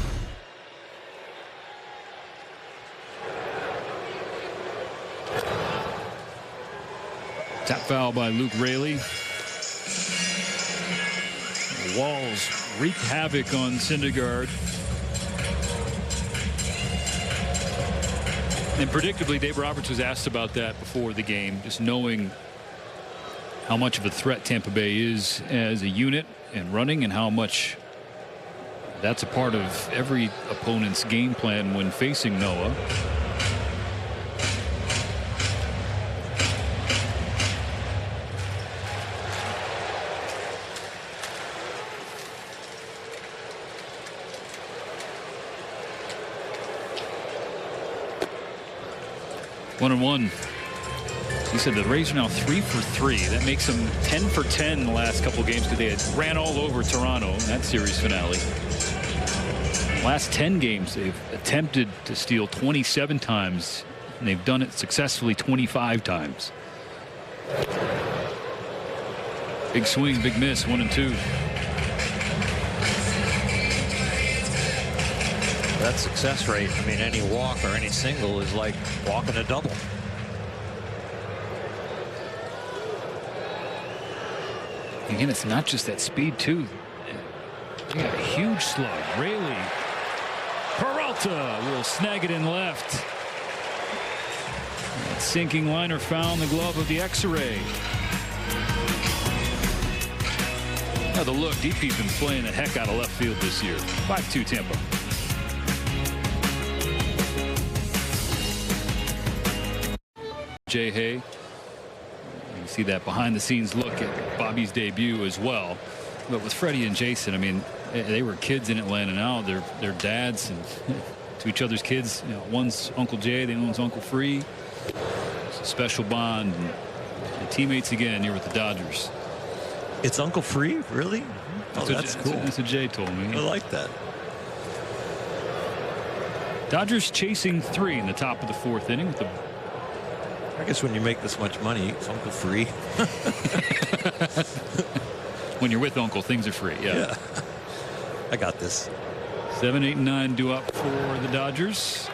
Tap foul by Luke Raley. Walls wreak havoc on Syndergaard. And predictably, Dave Roberts was asked about that before the game, just knowing how much of a threat Tampa Bay is as a unit and running, and how much that's a part of every opponent's game plan when facing Noah. One and one. He said the Rays are now 3 for 3. That makes them 10 for 10 in the last couple games, because they had ran all over Toronto in that series finale. Last 10 games, they've attempted to steal 27 times, and they've done it successfully 25 times. Big swing, big miss, 1 and 2. That success rate, I mean, any walk or any single is like walking a double. Again, it's not just that speed, too. You got a huge slug. Raley. Peralta will snag it in left. That sinking liner found the glove of the X-ray. Now the look, DP's been playing the heck out of left field this year. 5-2 Tampa. Jay Hay. You see that behind the scenes look at Bobby's debut as well. But with Freddie and Jason, I mean, they were kids in Atlanta now. They're dads and to each other's kids. You know, one's Uncle Jay, the other one's Uncle Free. It's a special bond. And teammates again here with the Dodgers. It's Uncle Free, really? Oh, that's cool. That's what Jay told me. I like that. Dodgers chasing 3 in the top of the 4th inning with the. I guess when you make this much money, it's Uncle Free. When you're with Uncle, things are free. Yeah. I got this. 7, 8, and 9 due up for the Dodgers.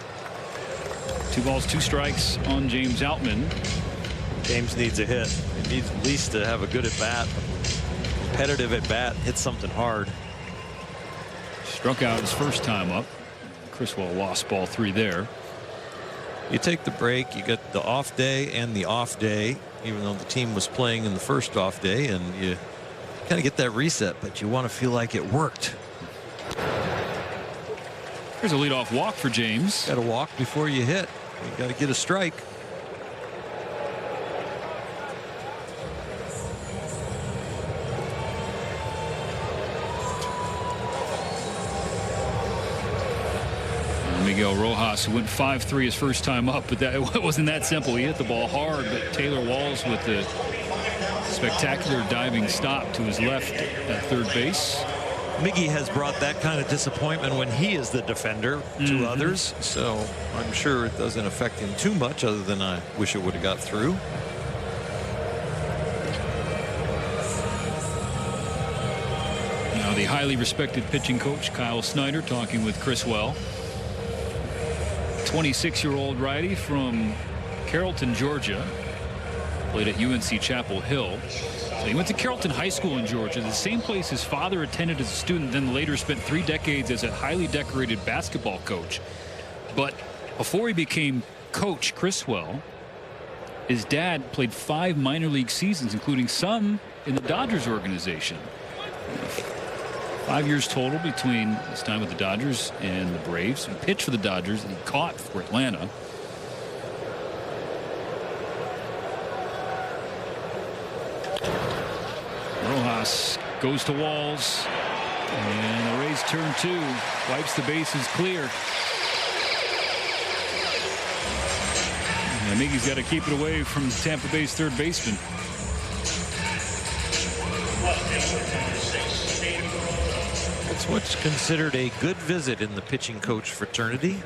2 balls, 2 strikes on James Outman. James needs a hit. He needs at least to have a good at bat, competitive at bat, hit something hard. Struck out his first time up. Criswell lost ball 3 there. You take the break, you get the off day and the off day, even though the team was playing in the first off day, and you kind of get that reset, but you want to feel like it worked. Here's a leadoff walk for James. Got to walk before you hit. You got to get a strike. Miguel Rojas, who went 5-3 his first time up, but it wasn't that simple. He hit the ball hard, but Taylor Walls with the spectacular diving stop to his left at third base. Miggy has brought that kind of disappointment when he is the defender to others, so I'm sure it doesn't affect him too much, other than I wish it would have got through. Now the highly respected pitching coach Kyle Snyder talking with Chris Well. 26-year-old righty from Carrollton, Georgia. Played at UNC Chapel Hill. So he went to Carrollton High School in Georgia, the same place his father attended as a student, then later spent 3 decades as a highly decorated basketball coach. But before he became coach Criswell, his dad played 5 minor league seasons, including some in the Dodgers organization. 5 years total between his time with the Dodgers and the Braves. He pitched for the Dodgers and he caught for Atlanta. Rojas goes to Walls, and the Rays turn 2, wipes the bases clear. And Miggy's got to keep it away from Tampa Bay's third baseman. It's what's considered a good visit in the pitching coach fraternity.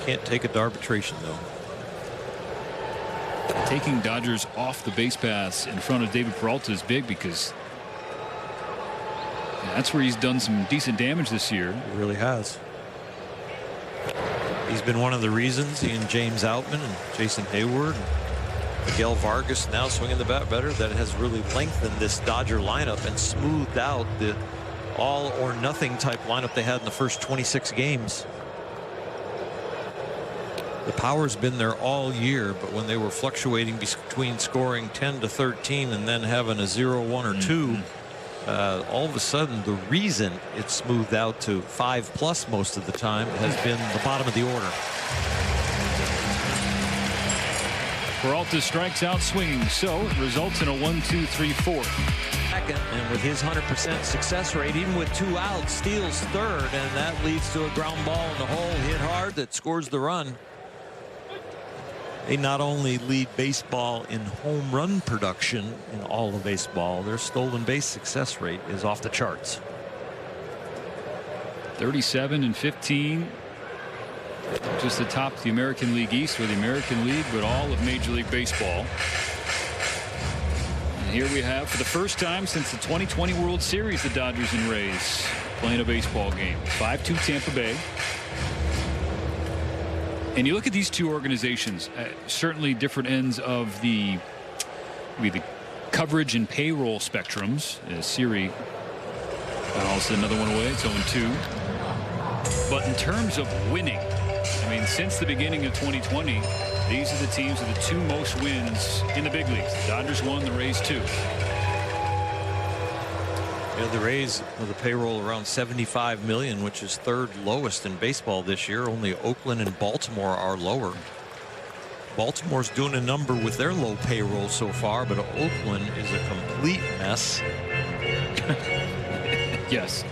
Can't take it to arbitration, though. Taking Dodgers off the base paths in front of David Peralta is big, because that's where he's done some decent damage this year. He really has. He's been one of the reasons, he and James Outman and Jason Hayward and Miguel Vargas now swinging the bat better, that has really lengthened this Dodger lineup and smoothed out the all or nothing type lineup they had in the first 26 games. The power's been there all year, but when they were fluctuating between scoring 10 to 13 and then having a 0-1 or 2, all of a sudden the reason it's smoothed out to 5+ most of the time has been the bottom of the order. Peralta strikes out swinging, so it results in a 1-2-3-4. Second, and with his 100% success rate, even with 2 outs, steals third, and that leads to a ground ball in the hole, hit hard, that scores the run. They not only lead baseball in home run production in all of baseball, their stolen base success rate is off the charts. 37-15. Just atop the American League East, or the American League, but all of Major League Baseball. And here we have, for the first time since the 2020 World Series, the Dodgers and Rays playing a baseball game. 5-2 Tampa Bay. And you look at these two organizations, certainly different ends of the coverage and payroll spectrums. Siri, also another one away. It's 0-2. But in terms of winning, I mean, since the beginning of 2020, these are the teams with the 2 most wins in the big leagues. The Dodgers 1, the Rays 2. Yeah, the Rays with a payroll around $75 million, which is 3rd lowest in baseball this year. Only Oakland and Baltimore are lower. Baltimore's doing a number with their low payroll so far, but Oakland is a complete mess. Yes,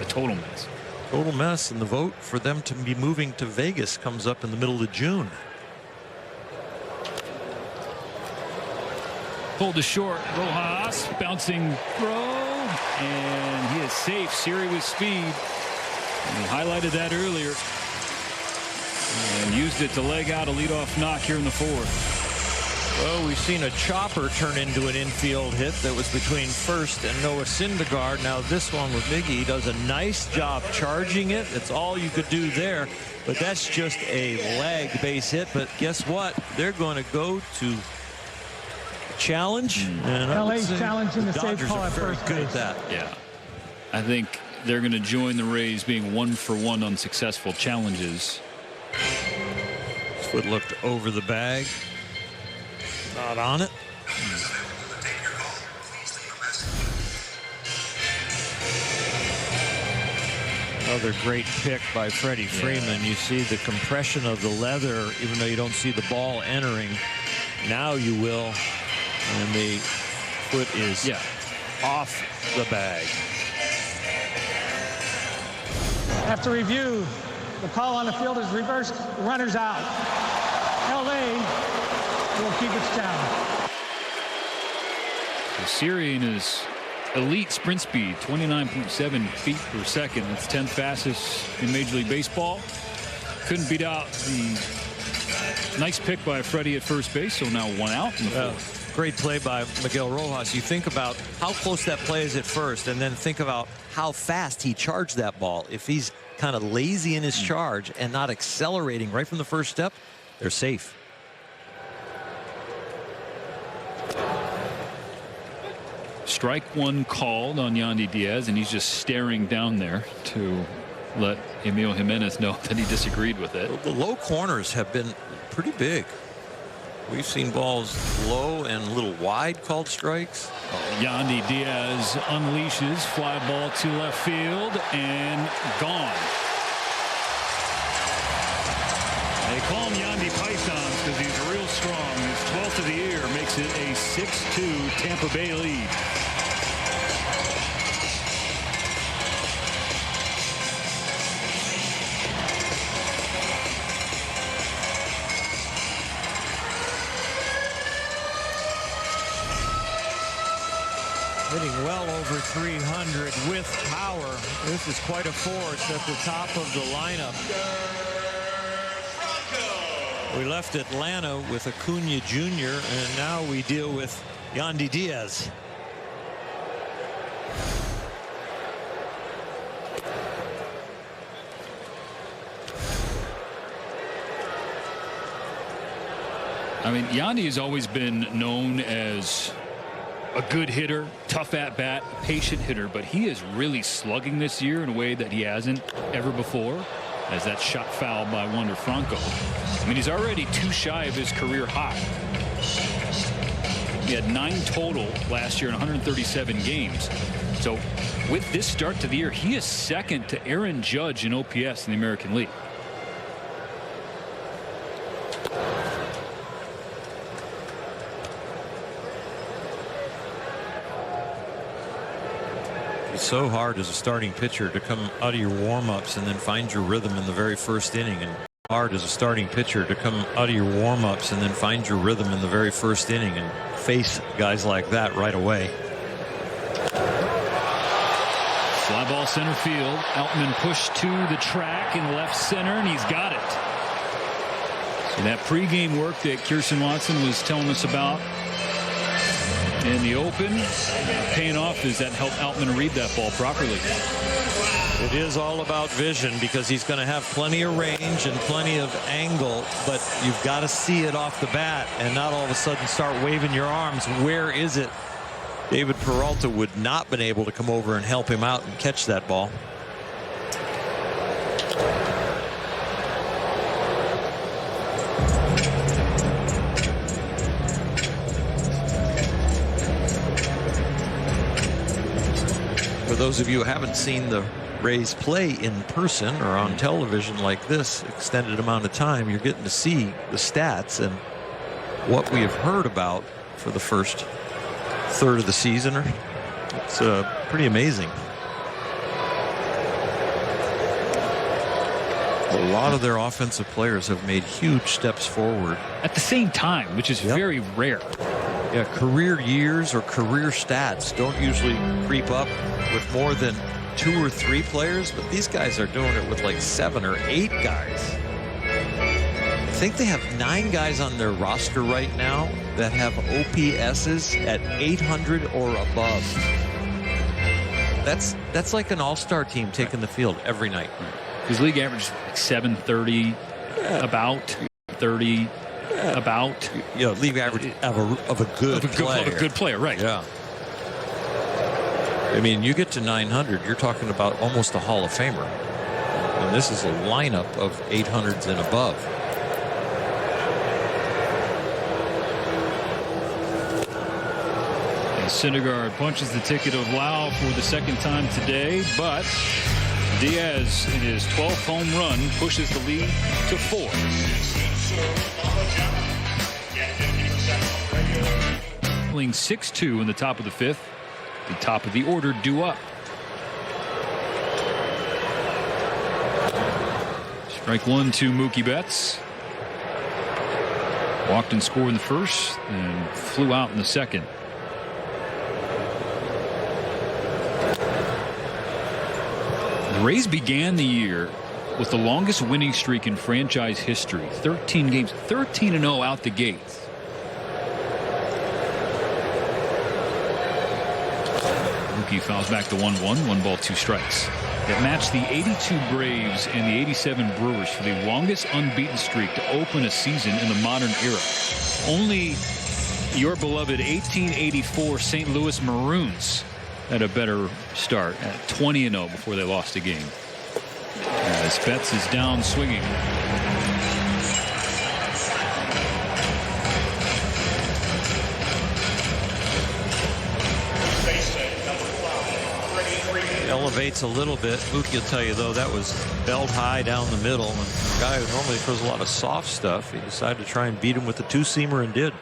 a total mess. Total mess, and the vote for them to be moving to Vegas comes up in the middle of June. Pulled to short. Rojas bouncing throw, and he is safe. Siri with speed. And he highlighted that earlier and used it to leg out a leadoff knock here in the 4th. Well, we've seen a chopper turn into an infield hit that was between first and Noah Syndergaard. Now this one with Miggy does a nice job charging it. That's all you could do there, but that's just a leg base hit. But guess what? They're going to go to challenge. And LA's challenging the safe Dodgers call are at very first good base. at that. Yeah, I think they're going to join the Rays being 1-for-1 on successful challenges. His foot looked over the bag. Not on it. Another great pick by Freddie Freeman. You see the compression of the leather, even though you don't see the ball entering. Now you will. And the foot is off the bag. After review, the call on the field is reversed. The runner's out. LA will keep its challenge. The Syrian is elite sprint speed, 29.7 feet per second. That's 10th fastest in Major League Baseball. Couldn't beat out the nice pick by Freddie at first base, so now 1 out in the fourth. Great play by Miguel Rojas. You think about how close that play is at first, and then think about how fast he charged that ball. If he's kind of lazy in his charge and not accelerating right from the first step, they're safe. Strike one called on Yandy Diaz, and he's just staring down there to let Emil Jimenez know that he disagreed with it. The low corners have been pretty big. We've seen balls low and a little wide called strikes. Yandy Diaz unleashes, fly ball to left field and gone. They call him Yandy Pythons because he's real strong. His 12th of the year makes it a 6-2 Tampa Bay lead. Hitting well over 300 with power. This is quite a force at the top of the lineup. We left Atlanta with Acuna Jr. and now we deal with Yandy Diaz. I mean, Yandy has always been known as a good hitter, tough at bat, patient hitter, but he is really slugging this year in a way that he hasn't ever before, as that shot fouled by Wander Franco. I mean, he's already 2 shy of his career high. He had 9 total last year in 137 games. So with this start to the year, he is second to Aaron Judge in OPS in the American League. It's so hard as a starting pitcher to come out of your warm-ups and then find your rhythm in the very first inning, and hard as a starting pitcher to come out of your warm-ups and then find your rhythm in the very first inning and face guys like that right away. Fly ball center field. Outman pushed to the track in left center, and he's got it. So that pregame work that Kirsten Watson was telling us about in the open, paying off as that helped Outman read that ball properly. It is all about vision because he's going to have plenty of range and plenty of angle, but you've got to see it off the bat and not all of a sudden start waving your arms. Where is it? David Peralta would not been able to come over and help him out and catch that ball. For those of you who haven't seen the Rays play in person or on television like this extended amount of time, you're getting to see the stats and what we have heard about for the first third of the season. It's pretty amazing. A lot of their offensive players have made huge steps forward at the same time, which is very rare. Yeah, career years or career stats don't usually creep up with more than 2 or 3 players, but these guys are doing it with like 7 or 8 guys. I think they have 9 guys on their roster right now that have OPSs at 800 or above. That's like an all-star team taking the field every night. His league average is like 730, about 30. About league average of a good player. Of a good player, right? Yeah. I mean, you get to 900, you're talking about almost a Hall of Famer. And this is a lineup of 800s and above. And Syndergaard punches the ticket of Lau for the second time today, but Diaz, in his 12th home run, pushes the lead to 4. Playing 6-2 in the top of the 5th. The top of the order due up. Strike 1 to Mookie Betts. Walked and scored in the first and flew out in the second. The Rays began the year with the longest winning streak in franchise history. 13 games, 13-0 out the gates. Mookie fouls back to 1-1, 1 ball, 2 strikes. It matched the 82 Braves and the 87 Brewers for the longest unbeaten streak to open a season in the modern era. Only your beloved 1884 St. Louis Maroons had a better start at 20-0 before they lost a game. As Betts is down swinging. Elevates a little bit. Mookie will tell you, though, that was belt high down the middle. And a guy who normally throws a lot of soft stuff, he decided to try and beat him with the two-seamer and did.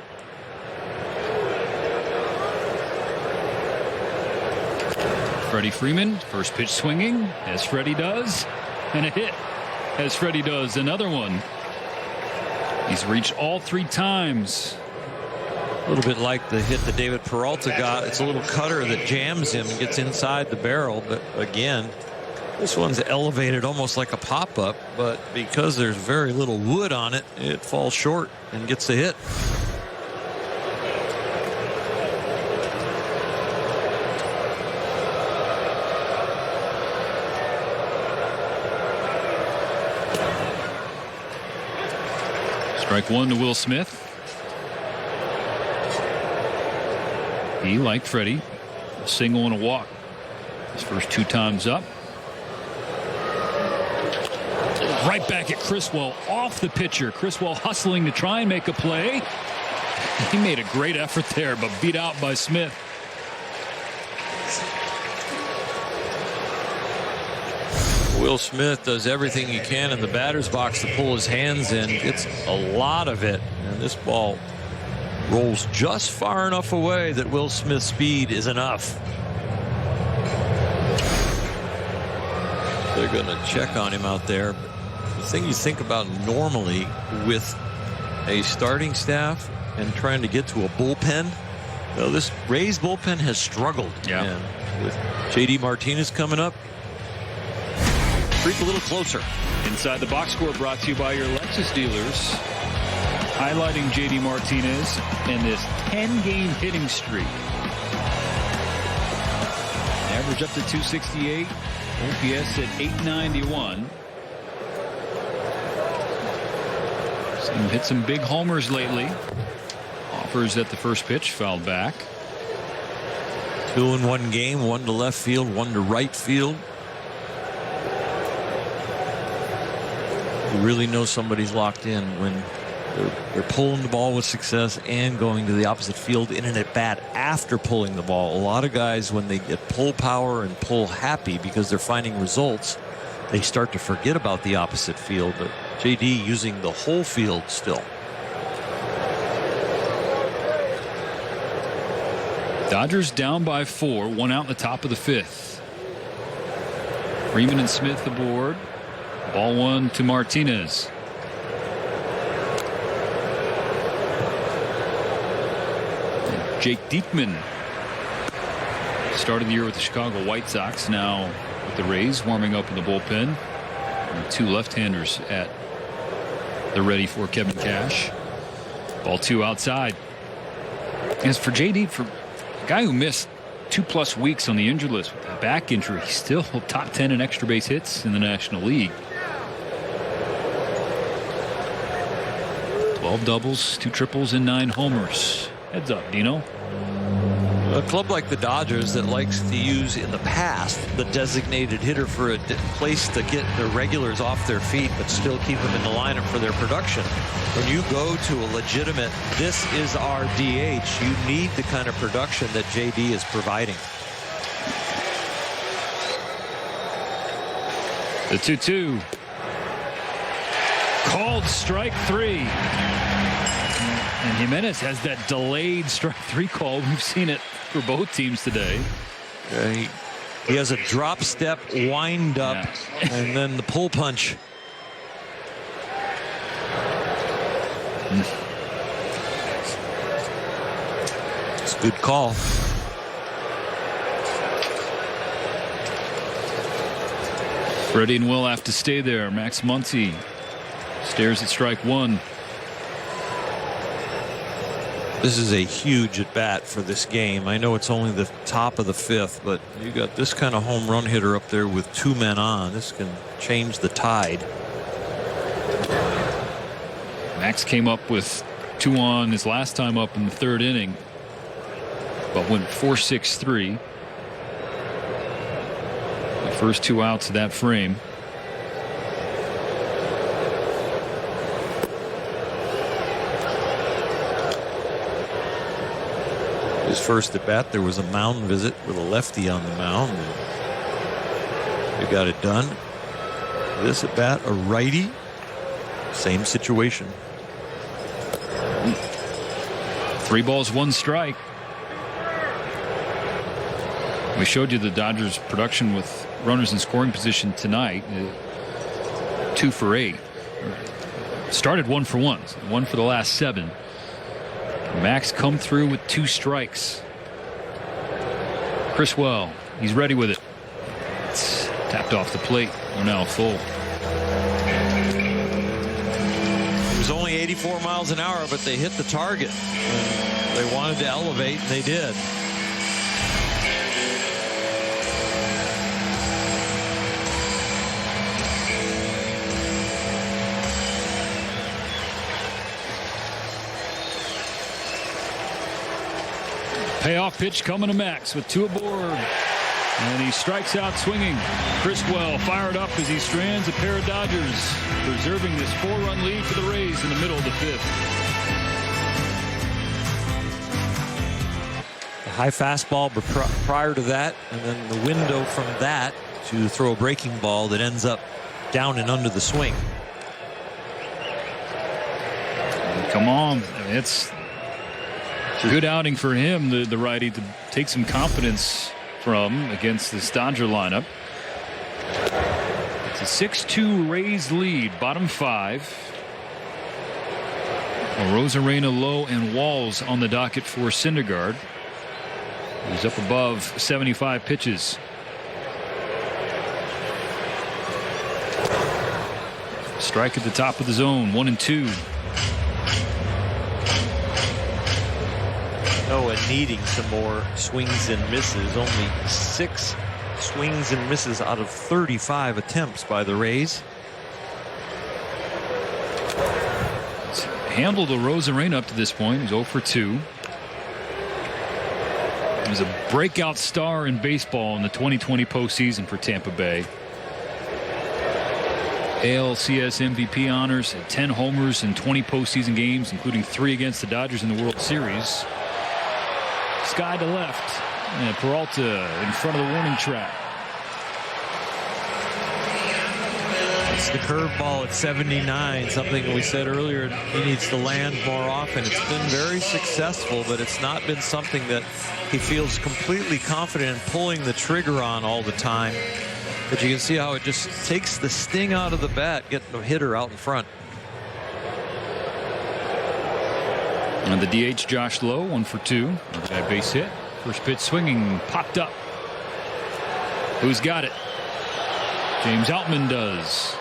Freddie Freeman, first pitch swinging, as Freddie does, and a hit, as Freddie does another one. He's reached all 3 times. A little bit like the hit that David Peralta got. It's a little cutter that jams him and gets inside the barrel. But again, this one's elevated almost like a pop-up. But because there's very little wood on it, it falls short and gets the hit. Strike 1 to Will Smith. He, like Freddie, a single and a walk. His first 2 times up. Right back at Criswell, off the pitcher. Criswell hustling to try and make a play. He made a great effort there, but beat out by Smith. Will Smith does everything he can in the batter's box to pull his hands in. Gets a lot of it. And this ball rolls just far enough away that Will Smith's speed is enough. They're going to check on him out there. The thing you think about normally with a starting staff and trying to get to a bullpen, though, this Rays bullpen has struggled. Yeah. And with J.D. Martinez coming up, creep a little closer. Inside the Box Score brought to you by your Lexus dealers. Highlighting J.D. Martinez and this 10-game hitting streak. Average up to 268. OPS at 891. Seen him hit some big homers lately. Offers at the first pitch, fouled back. 2 in 1 game, 1 to left field, 1 to right field. You really know somebody's locked in when they're pulling the ball with success and going to the opposite field in an at-bat after pulling the ball. A lot of guys, when they get pull power and pull happy because they're finding results, they start to forget about the opposite field. But JD using the whole field still. Dodgers down by 4, 1 out in the top of the 5th. Freeman and Smith aboard. Ball 1 to Martinez. Jake Diekman started the year with the Chicago White Sox, now with the Rays, warming up in the bullpen. And 2 left-handers at the ready for Kevin Cash. Ball 2 outside. As for JD, for a guy who missed 2+ weeks on the injured list with a back injury, he's still top 10 in extra base hits in the National League. 12 doubles, 2 triples, and 9 homers. Heads up, Dino. A club like the Dodgers that likes to use in the past the designated hitter for a place to get the regulars off their feet but still keep them in the lineup for their production. When you go to a legitimate, this is our DH, you need the kind of production that JD is providing. The 2-2. Called strike 3. And Jimenez has that delayed strike 3 call. We've seen it for both teams today. He has a drop step, wind up, and then the pull punch. It's a good call. Freddie and Will have to stay there. Max Muncy stares at strike 1. This is a huge at bat for this game. I know it's only the top of the 5th, but you got this kind of home run hitter up there with 2 men on. This can change the tide. Max came up with 2 on his last time up in the 3rd inning, but went 4-6-3. The first 2 outs of that frame. His first at bat, there was a mound visit with a lefty on the mound. They got it done. This at bat, a righty, same situation. 3 balls, 1 strike. We showed you the Dodgers' production with runners in scoring position tonight. 2 for 8. Started 1 for 1. 1 for the last 7. Max come through with 2 strikes. Chris Well, he's ready with it. It's tapped off the plate. We're now full. It was only 84 miles an hour, but they hit the target. They wanted to elevate, and they did. Payoff pitch coming to Max with 2 aboard. And he strikes out swinging. Chris Well fired up as he strands a pair of Dodgers, preserving this 4-run lead for the Rays in the middle of the 5th. The high fastball prior to that, and then the window from that to throw a breaking ball that ends up down and under the swing. Come on. It's a good outing for him, the righty, to take some confidence from against this Dodger lineup. It's a 6-2 Rays lead, bottom 5. Rosarena, Lowe, and Walls on the docket for Syndergaard, who's up above 75 pitches. Strike at the top of the zone, 1-2. Noah needing some more swings and misses. Only 6 swings and misses out of 35 attempts by the Rays. It's handled the Rosarena up to this point. He's 0 for 2. He was a breakout star in baseball in the 2020 postseason for Tampa Bay. ALCS MVP honors, 10 homers in 20 postseason games, including 3 against the Dodgers in the World Series. Sky to left, and Peralta in front of the warning track. It's the curveball at 79, something we said earlier he needs to land more often. It's been very successful, but it's not been something that he feels completely confident in pulling the trigger on all the time. But you can see how it just takes the sting out of the bat, getting the hitter out in front. And the DH, Josh Lowe, 1 for 2. That base hit. First pitch swinging, popped up. Who's got it? James Outman does.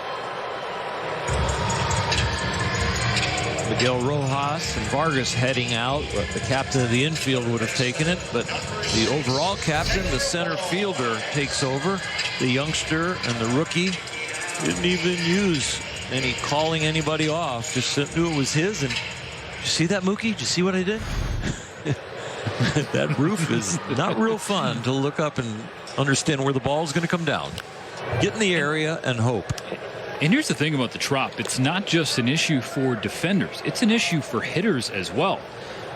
Miguel Rojas and Vargas heading out. But the captain of the infield would have taken it, but the overall captain, the center fielder, takes over. The youngster and the rookie didn't even use any calling anybody off. Just knew it was his. And did you see that, Mookie? Did you see what I did? That roof is not real fun to look up and understand where the ball is going to come down. Get in the area and hope. And here's the thing about the Trop. It's not just an issue for defenders. It's an issue for hitters as well.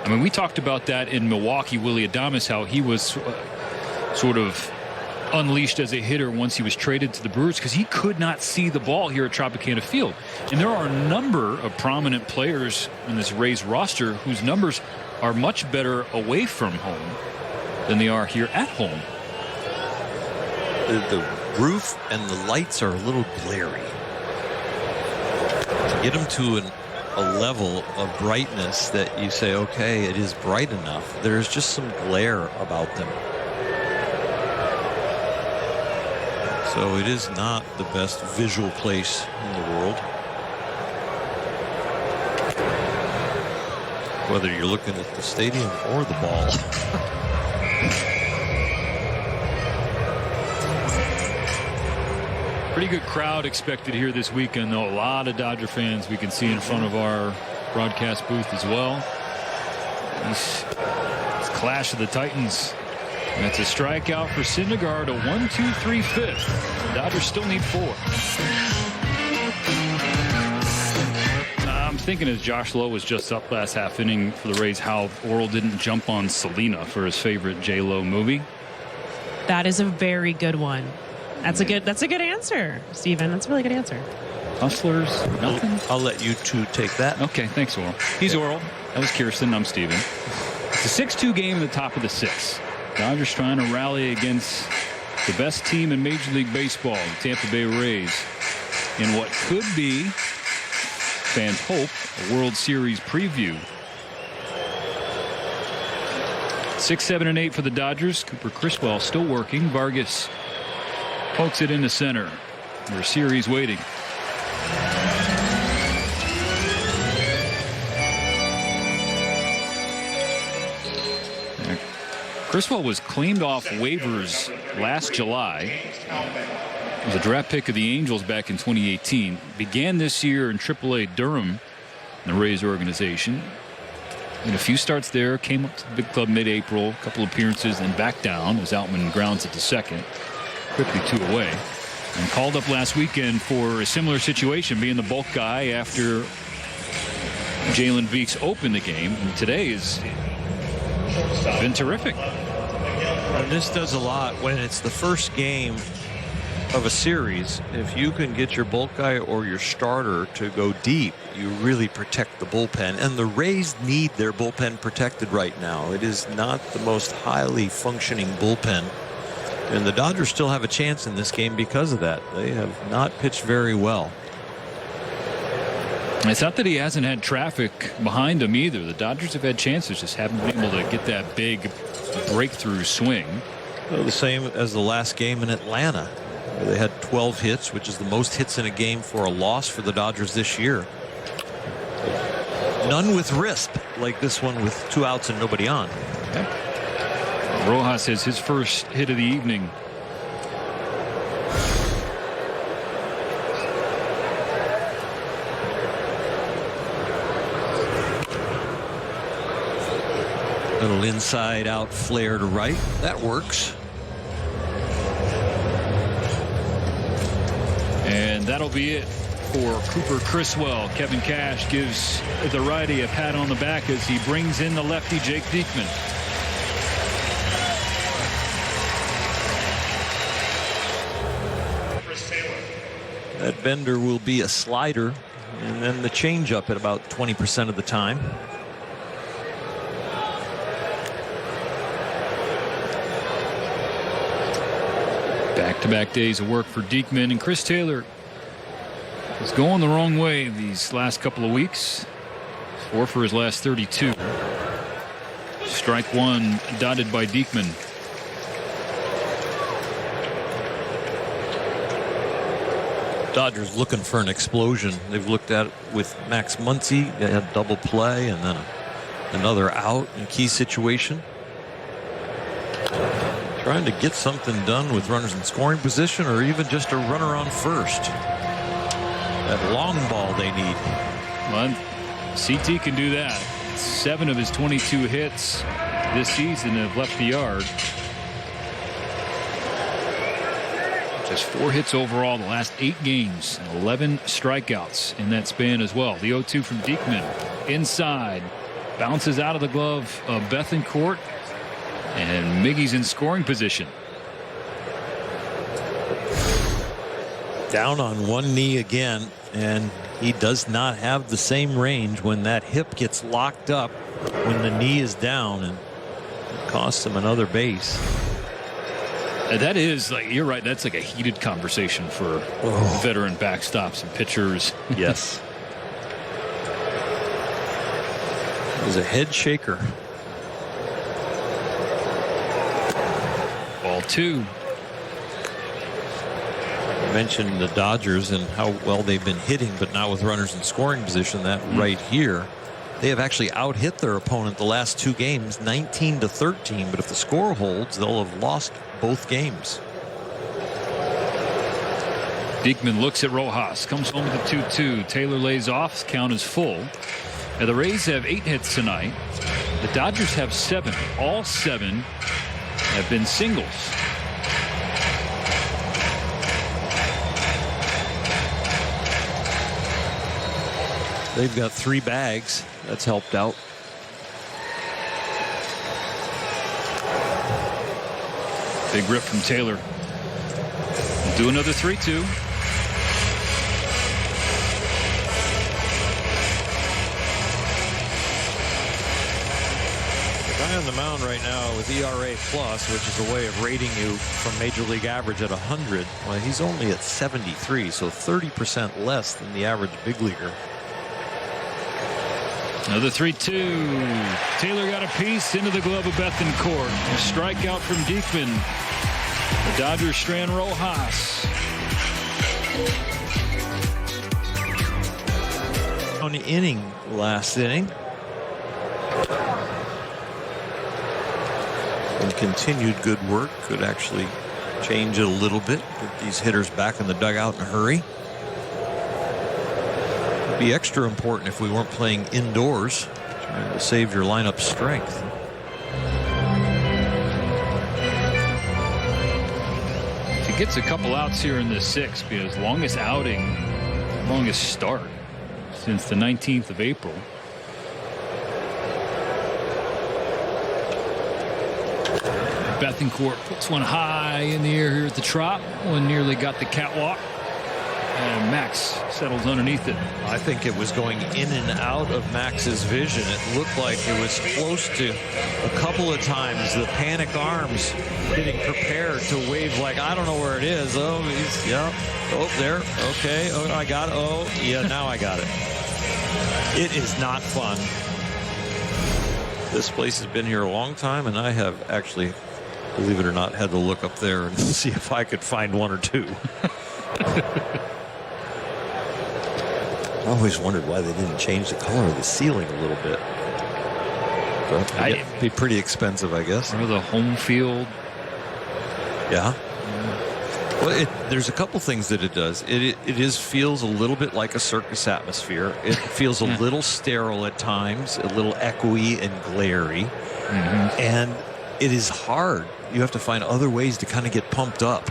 I mean, we talked about that in Milwaukee, Willie Adames, how he was sort of unleashed as a hitter once he was traded to the Brewers because he could not see the ball here at Tropicana Field. And there are a number of prominent players in this Rays roster whose numbers are much better away from home than they are here at home. The roof and the lights are a little glary. To get them to a level of brightness that you say, okay, it is bright enough, there's just some glare about them. So it is not the best visual place in the world. Whether you're looking at the stadium or the ball. Pretty good crowd expected here this weekend, though. A lot of Dodger fans we can see in front of our broadcast booth as well. This clash of the Titans. That's a strikeout for Syndergaard, a 1-2-3 fifth. The Dodgers still need 4. I'm thinking as Josh Lowe was just up last half inning for the Rays, how Orel didn't jump on Selena for his favorite J-Lo movie. That is a very good one. That's a good answer, Steven. That's a really good answer. Hustlers, nothing. I'll let you two take that. Okay, thanks, Orel. He's Orel. That was Kirsten. I'm Steven. It's a 6-2 game in the top of the 6th. Dodgers trying to rally against the best team in Major League Baseball, the Tampa Bay Rays, in what could be, fans hope, a World Series preview. 6, 7, and 8 for the Dodgers. Cooper Criswell still working. Vargas pokes it into center. Their series waiting. Criswell was claimed off waivers last July. He was a draft pick of the Angels back in 2018. Began this year in AAA Durham, the Rays organization. In a few starts there, came up to the big club mid-April, a couple appearances, then back down as Outman grounds at the second. Quickly 2 away. And called up last weekend for a similar situation, being the bulk guy after Jalen Beeks opened the game. And today has been terrific. And this does a lot when it's the first game of a series. If you can get your bulk guy or your starter to go deep, you really protect the bullpen. And the Rays need their bullpen protected right now. It is not the most highly functioning bullpen. And the Dodgers still have a chance in this game because of that. They have not pitched very well. It's not that he hasn't had traffic behind him either. The Dodgers have had chances, just haven't been able to get that big breakthrough swing. Well, the same as the last game in Atlanta, where they had 12 hits, which is the most hits in a game for a loss for the Dodgers this year. None with risp like this one with 2 outs and nobody on. Okay. Rojas has his first hit of the evening. Little inside out flare to right. That works. And that'll be it for Cooper Criswell. Kevin Cash gives the righty a pat on the back as he brings in the lefty Jake Diekman. That bender will be a slider, and then the changeup at about 20% of the time. Back-to-back days of work for Diekman, and Chris Taylor is going the wrong way these last couple of weeks. 4 for his last 32. Strike 1 dotted by Diekman. Dodgers looking for an explosion. They've looked at it with Max Muncy. They had double play and then another out in key situation. Trying to get something done with runners in scoring position or even just a runner on first. That long ball they need. Well, CT can do that. 7 of his 22 hits this season have left the yard. Just 4 hits overall the last 8 games. 11 strikeouts in that span as well. The 0-2 from Diekman. Inside. Bounces out of the glove of Bethancourt. And Miggy's in scoring position. Down on one knee again, and he does not have the same range when that hip gets locked up when the knee is down, and it costs him another base. That is, like, you're right, that's like a heated conversation for veteran backstops and pitchers. Yes. It was a head shaker. Ball 2. I mentioned the Dodgers and how well they've been hitting, but now with runners in scoring position, that right here, they have actually out-hit their opponent the last 2 games, 19-13. But if the score holds, they'll have lost both games. Diekman looks at Rojas, comes home with a 2-2. Taylor lays off. Count is full. Now the Rays have 8 hits tonight. The Dodgers have 7. All 7 have been singles. They've got 3 bags. That's helped out. Big rip from Taylor. We'll do another 3-2. The guy on the mound right now with ERA plus, which is a way of rating you from major league average at 100. Well, he's only at 73, so 30% less than the average big leaguer. Another 3-2. Taylor got a piece into the glove of Bethancourt. A strikeout from Diekman. The Dodgers strand Rojas. On the inning, last inning. And continued good work. Could actually change it a little bit. Get these hitters back in the dugout in a hurry. Be extra important if we weren't playing indoors, trying to save your lineup strength. If he gets a couple outs here in the 6th, be his longest outing, longest start since the 19th of April. Bethancourt puts one high in the air here at the Trop. One nearly got the catwalk. And Max settles underneath it. I think it was going in and out of Max's vision. It looked like it was close to a couple of times. The panic arms getting prepared to wave like, I don't know where it is. Oh, he's, yeah. Oh, there. Okay. Oh, I got it. Oh, yeah, now I got it. It is not fun. This place has been here a long time, and I have actually, believe it or not, had to look up there and see if I could find one or two. I always wondered why they didn't change the color of the ceiling a little bit. But it'd be pretty expensive, I guess. Or the home field. Yeah. Well, there's a couple things that it does. It feels a little bit like a circus atmosphere. It feels a little sterile at times, a little echoey and glary. Mm-hmm. And it is hard. You have to find other ways to kind of get pumped up.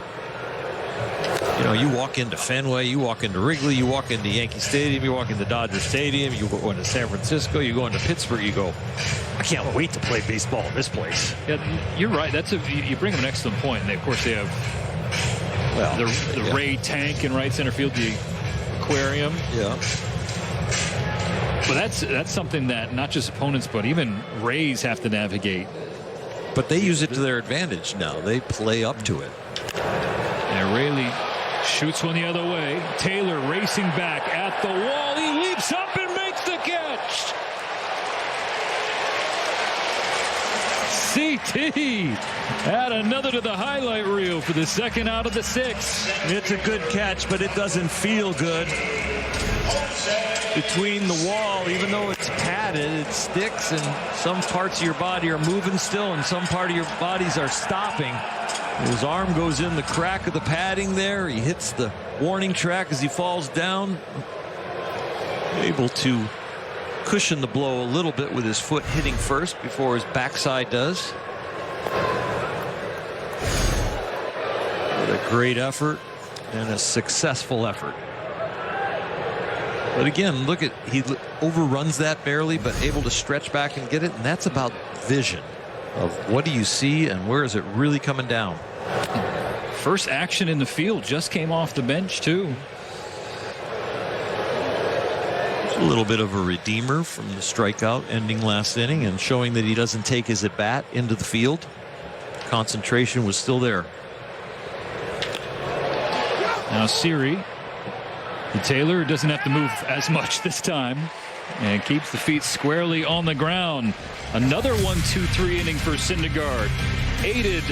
You know, you walk into Fenway, you walk into Wrigley, you walk into Yankee Stadium, you walk into Dodger Stadium, you go into San Francisco, you go into Pittsburgh, you go, I can't wait to play baseball in this place. Yeah, you're right. You bring up an excellent point. And of course, they have the Ray tank in right center field, the aquarium. Yeah. But that's something that not just opponents, but even Rays have to navigate. But they use it to their advantage now. They play up to it. And Rayleigh shoots one the other way. Taylor racing back at the wall. He leaps up and makes the catch. CT add another to the highlight reel for the second out of the 6th. It's a good catch, but it doesn't feel good. Between the wall, even though it's padded, it sticks, and some parts of your body are moving still, and some part of your bodies are stopping. His arm goes in the crack of the padding there. He hits the warning track as he falls down. Able to cushion the blow a little bit with his foot hitting first before his backside does. What a great effort and a successful effort. But again, look at, he overruns that barely, but able to stretch back and get it. And that's about vision of what do you see and where is it really coming down. First action in the field, just came off the bench too. A little bit of a redeemer from the strikeout ending last inning and showing that he doesn't take his at bat into the field. Concentration was still there. Now Siri, Taylor doesn't have to move as much this time and keeps the feet squarely on the ground. Another 1-2-3 inning for Syndergaard, aided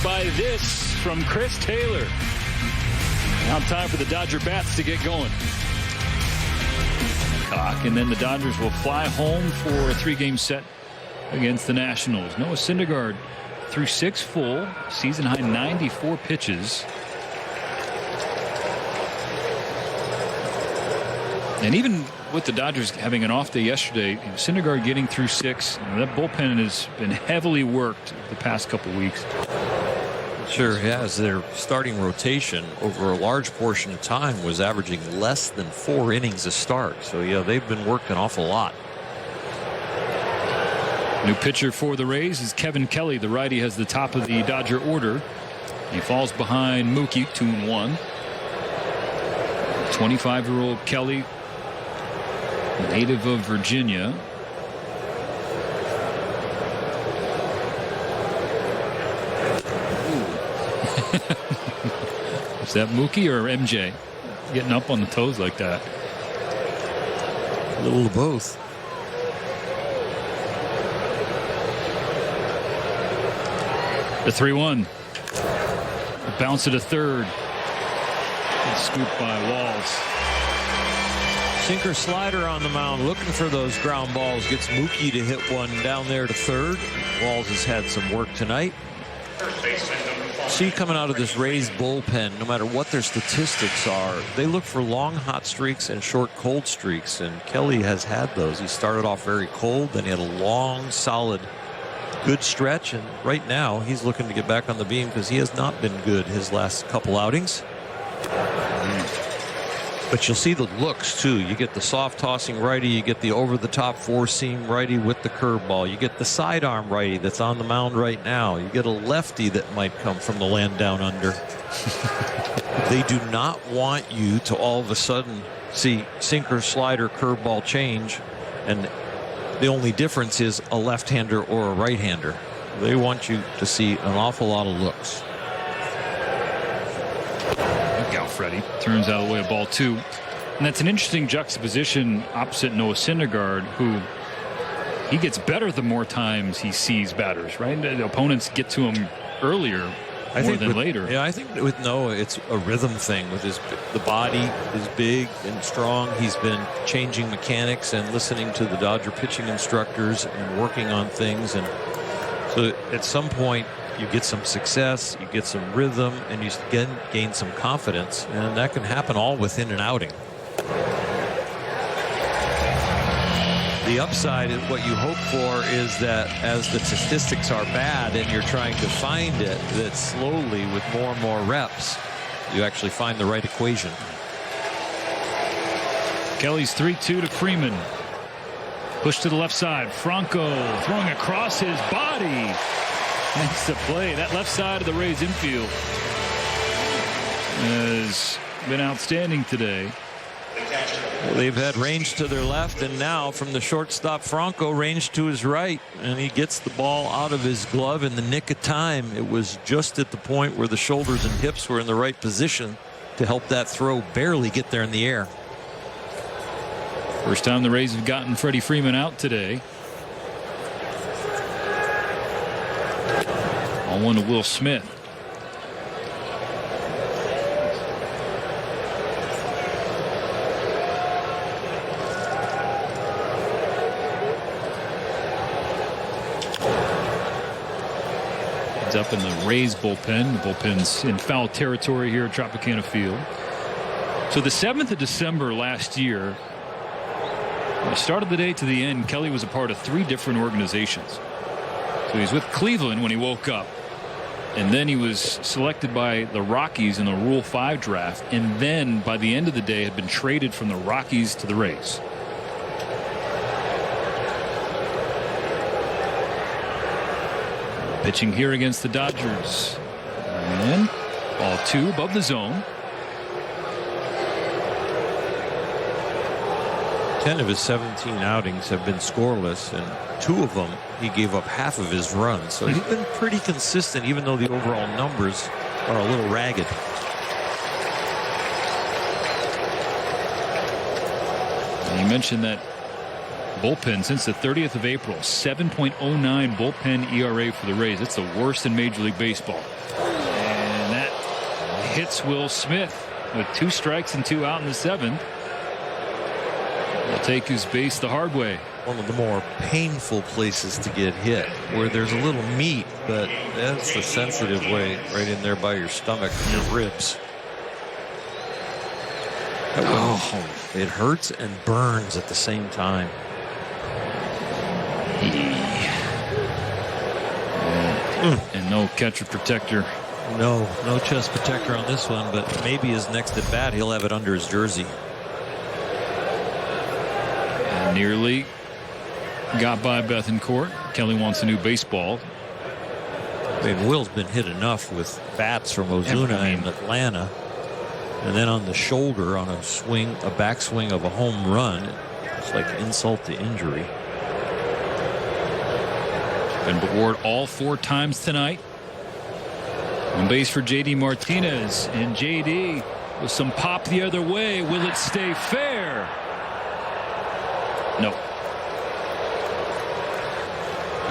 by this from Chris Taylor. Now time for the Dodger bats to get going. And then the Dodgers will fly home for a 3-game set against the Nationals. Noah Syndergaard threw 6 full, season high 94 pitches. And even with the Dodgers having an off day yesterday, Syndergaard getting through 6, that bullpen has been heavily worked the past couple weeks. Sure has. Their starting rotation over a large portion of time was averaging less than 4 innings a start. So yeah, they've been worked an awful lot. New pitcher for the Rays is Kevin Kelly. The righty has the top of the Dodger order. He falls behind Mookie 2-1. 25-year-old Kelly, native of Virginia. Is that Mookie or MJ getting up on the toes like that? A little of both. The 3-1. Bounce to the third. And scooped by Walls. Sinker slider on the mound, looking for those ground balls. Gets Mookie to hit one down there to third. Walls has had some work tonight. See, coming out of this Rays bullpen, no matter what their statistics are, they look for long hot streaks and short cold streaks, and Kelly has had those. He started off very cold, then he had a long, solid, good stretch, and right now he's looking to get back on the beam because he has not been good his last couple outings. But you'll see the looks too. You get the soft tossing righty, you get the over the top 4-seam righty with the curveball, you get the sidearm righty that's on the mound right now, you get a lefty that might come from the land down under. They do not want you to all of a sudden see sinker, slider, curveball change, and the only difference is a left-hander or a right-hander. They want you to see an awful lot of looks. Freddie turns out of the way of ball 2, and that's an interesting juxtaposition opposite Noah Syndergaard, who he gets better the more times he sees batters, right? The opponents get to him earlier more than later. Yeah, I think with Noah it's a rhythm thing. With the body is big and strong. He's been changing mechanics and listening to the Dodger pitching instructors and working on things, and so at some point you get some success, you get some rhythm, and you gain some confidence, and that can happen all within an outing. The upside is what you hope for is that as the statistics are bad and you're trying to find it, that slowly with more and more reps you actually find the right equation. Kelly's 3-2 to Freeman. Push to the left side. Franco throwing across his body. Makes the play. That left side of the Rays infield has been outstanding today. They've had range to their left, and now from the shortstop Franco, range to his right, and he gets the ball out of his glove in the nick of time. It was just at the point where the shoulders and hips were in the right position to help that throw barely get there in the air. First time the Rays have gotten Freddie Freeman out today. 1 to Will Smith. He's up in the Rays bullpen. The bullpen's in foul territory here at Tropicana Field. So the 7th of December last year, the start of the day to the end, Kelly was a part of 3 different organizations. So he's with Cleveland when he woke up. And then he was selected by the Rockies in the Rule 5 draft. And then by the end of the day had been traded from the Rockies to the Rays. Pitching here against the Dodgers. And ball 2 above the zone. 10 of his 17 outings have been scoreless, and 2 of them he gave up half of his runs. So he's been pretty consistent, even though the overall numbers are a little ragged. And you mentioned that bullpen since the 30th of April, 7.09 bullpen ERA for the Rays. It's the worst in Major League Baseball. And that hits Will Smith with 2 strikes and 2 out in the 7th. Will take his base the hard way. One of the more painful places to get hit, where there's a little meat, but that's the sensitive way, right in there by your stomach and your ribs. Oh, it hurts and burns at the same time. And no catcher protector. No chest protector on this one, but maybe his next at bat he'll have it under his jersey. And nearly got by Bethancourt. Kelly wants a new baseball. I mean, Will's been hit enough with bats from Ozuna in Atlanta, and then on the shoulder on a backswing of a home run. It's like insult to injury. Been bored all 4 times tonight. On base for JD Martinez, and JD with some pop the other way. Will it stay fair? No.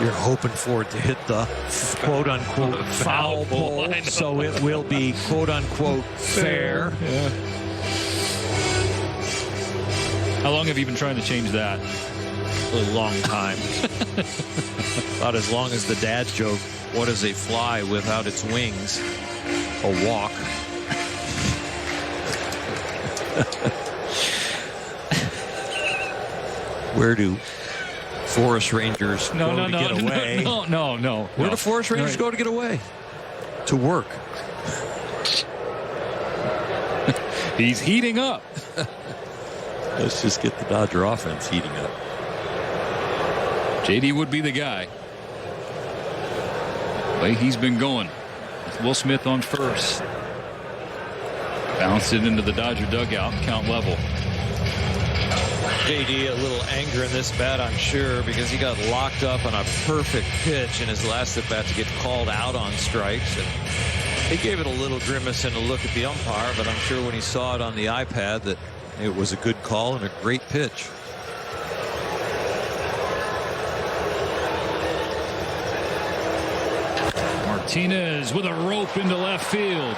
You're hoping for it to hit the quote unquote foul pole, so it will be quote unquote fair. Yeah. How long have you been trying to change that? A long time. About as long as the dad joke, what is a fly without its wings? A walk. Where do forest rangers go to get away? No. Where do forest rangers go to get away? To work. He's heating up. Let's just get the Dodger offense heating up. JD would be the guy. Way he's been going. Will Smith on first. Bounced it into the Dodger dugout, count level. JD a little anger in this bat, I'm sure, because he got locked up on a perfect pitch in his last at bat to get called out on strikes. And he gave it a little grimace and a look at the umpire, but I'm sure when he saw it on the iPad that it was a good call and a great pitch. Martinez with a rope into left field.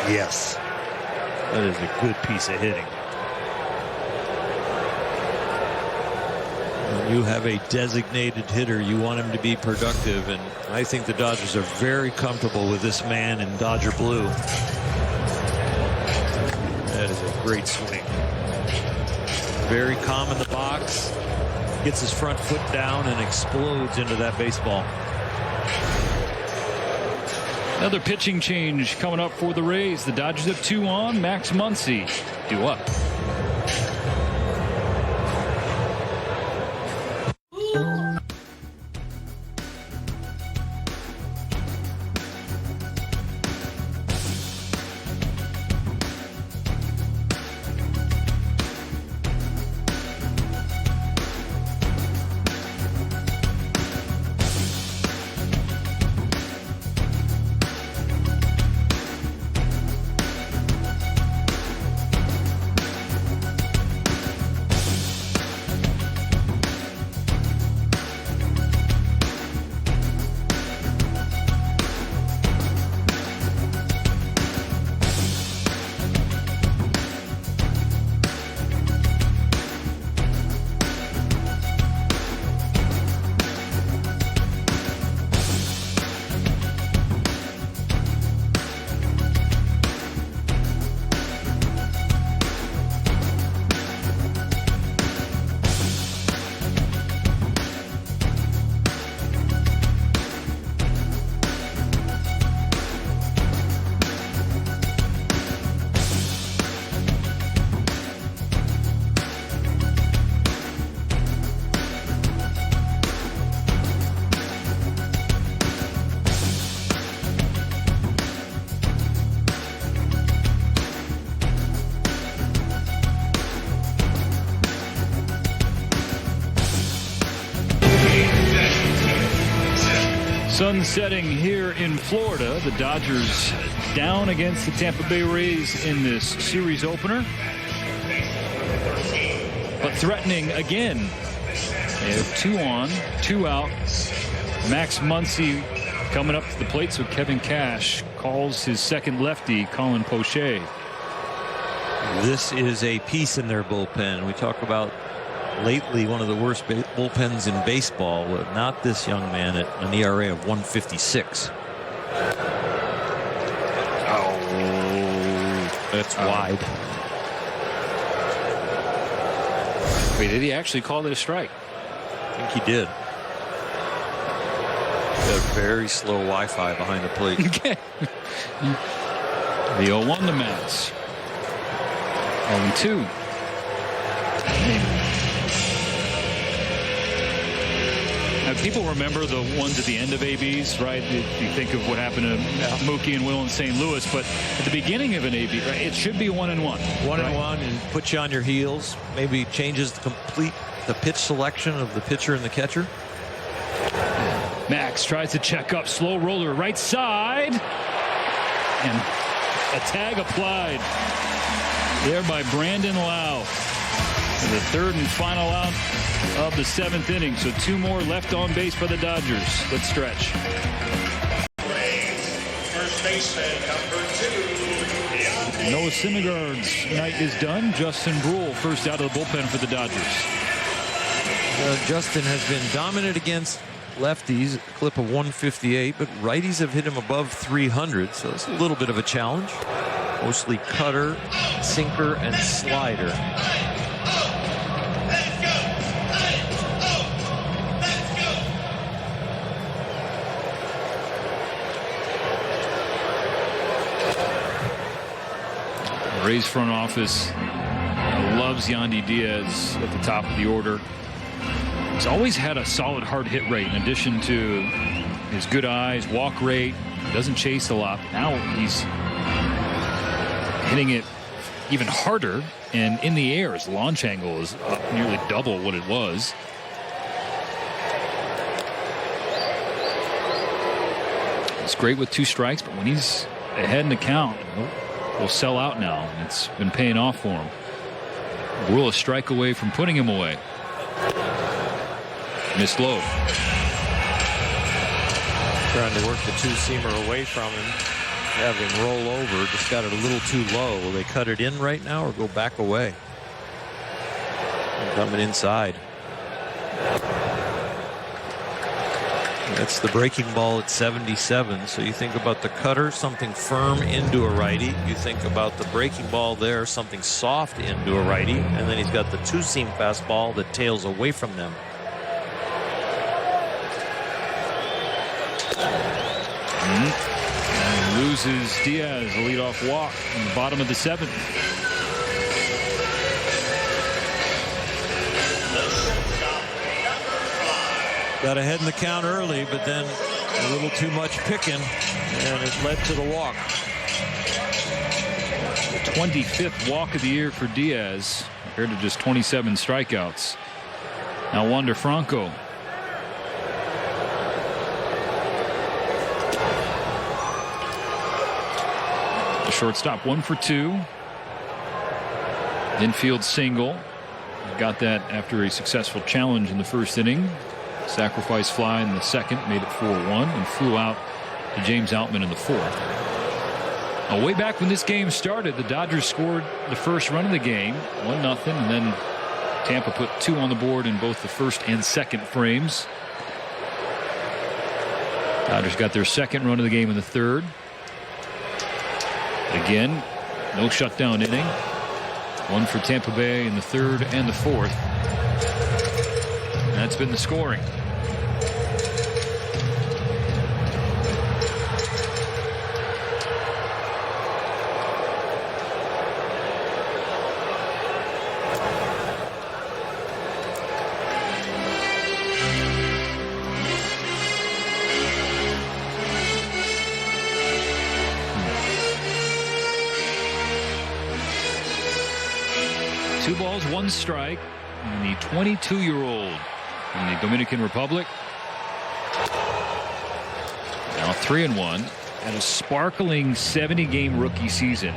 Yes. That is a good piece of hitting. When you have a designated hitter, you want him to be productive, and I think the Dodgers are very comfortable with this man in Dodger blue. That is a great swing. Very calm in the box. Gets his front foot down and explodes into that baseball. Another pitching change coming up for the Rays. The Dodgers have 2 on. Max Muncy due up. Sun setting here in Florida. The Dodgers down against the Tampa Bay Rays in this series opener, but threatening again. They have 2 on, 2 out. Max Muncy coming up to the plate, so Kevin Cash calls his second lefty, Colin Poche. This is a piece in their bullpen. We talk about lately one of the worst bullpens in baseball. Not this young man at an ERA of 156. Oh, that's wide. Wait, did he actually call it a strike? I think he did. Got very slow Wi-Fi behind the plate. Okay. The 0-1 to Mets. 0-2. Now, people remember the ones at the end of ABs, right? If you think of what happened to Mookie and Will in St. Louis, but at the beginning of an AB, right, it should be 1-1. 1-1 and put you on your heels. Maybe changes the pitch selection of the pitcher and the catcher. Max tries to check up, slow roller right side, and a tag applied there by Brandon Lau. The third and final out of the 7th inning. So 2 more left on base for the Dodgers. Let's stretch. First baseman, number 2. Noah Syndergaard's night is done. Justin Brule first out of the bullpen for the Dodgers. Justin has been dominant against lefties, a clip of 158, but righties have hit him above 300, so it's a little bit of a challenge. Mostly cutter, sinker, and slider. Rays front office loves Yandy Diaz at the top of the order. He's always had a solid hard hit rate in addition to his good eyes, walk rate, doesn't chase a lot. Now he's hitting it even harder, and in the air his launch angle is up nearly double what it was. It's great with 2 strikes, but when he's ahead in the count, will sell out now, and it's been paying off for him. We're a strike away from putting him away. Missed low. Trying to work the 2-seamer away from him. Have him roll over. Just got it a little too low. Will they cut it in right now or go back away? Coming inside. That's the breaking ball at 77. So you think about the cutter, something firm into a righty. You think about the breaking ball there, something soft into a righty. And then he's got the 2-seam fastball that tails away from them. And loses Diaz, a leadoff walk in the bottom of the 7th. Got ahead in the count early, but then a little too much picking, and it led to the walk. The 25th walk of the year for Diaz, compared to just 27 strikeouts. Now Wander Franco. The shortstop, 1 for 2. Infield single. Got that after a successful challenge in the 1st inning. Sacrifice fly in the 2nd, made it 4-1, and flew out to James Outman in the 4th. Now, way back when this game started, the Dodgers scored the first run of the game, 1-0, and then Tampa put 2 on the board in both the 1st and 2nd frames. Dodgers got their 2nd run of the game in the 3rd. Again, no shutdown inning. 1 for Tampa Bay in the 3rd and the 4th. And that's been the scoring. Two balls, 1 strike. And the 22-year-old from the Dominican Republic. Now 3-1 and a sparkling 70-game rookie season.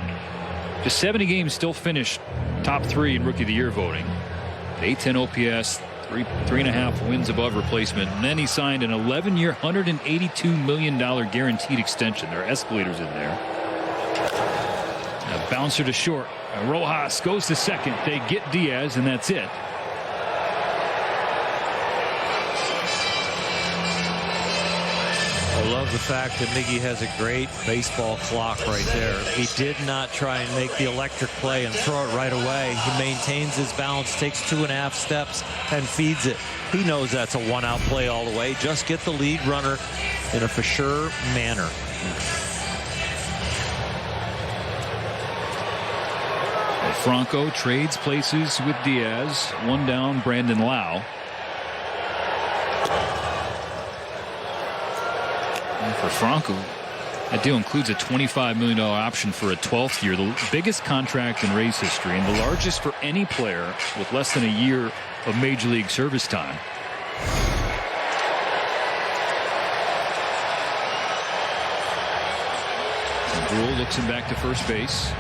Just 70 games, still finished top 3 in Rookie of the Year voting. 810 OPS, 3.5 wins above replacement. And then he signed an 11-year, $182 million guaranteed extension. There are escalators in there. A bouncer to short. Rojas goes to second. They get Diaz, and that's it. I love the fact that Miggy has a great baseball clock right there. He did not try and make the electric play and throw it right away. He maintains his balance, takes 2.5 steps, and feeds it. He knows that's a 1-out play all the way. Just get the lead runner in a for sure manner. Franco trades places with Diaz. 1 down, Brandon Lau. And for Franco, that deal includes a $25 million option for a 12th year, the biggest contract in Rays history and the largest for any player with less than a year of Major League service time. Brule looks him back to first base.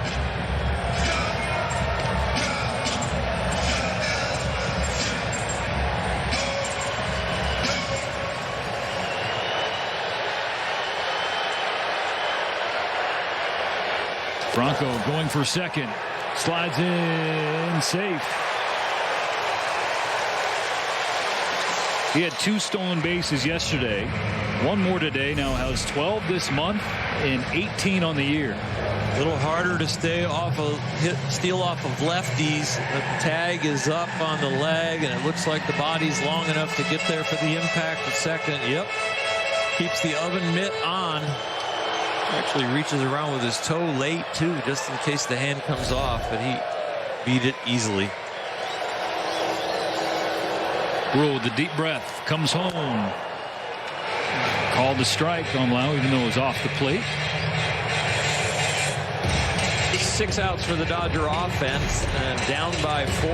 Franco going for second. Slides in safe. He had 2 stolen bases yesterday. 1 more today. Now has 12 this month and 18 on the year. A little harder to stay off of steal off of lefties. The tag is up on the leg, and it looks like the body's long enough to get there for the impact of second. Yep. Keeps the oven mitt on. Actually reaches around with his toe late too, just in case the hand comes off, but he beat it easily. Brule with the deep breath comes home. Called the strike on Lau, even though it was off the plate. 6 outs for the Dodger offense and down by 4.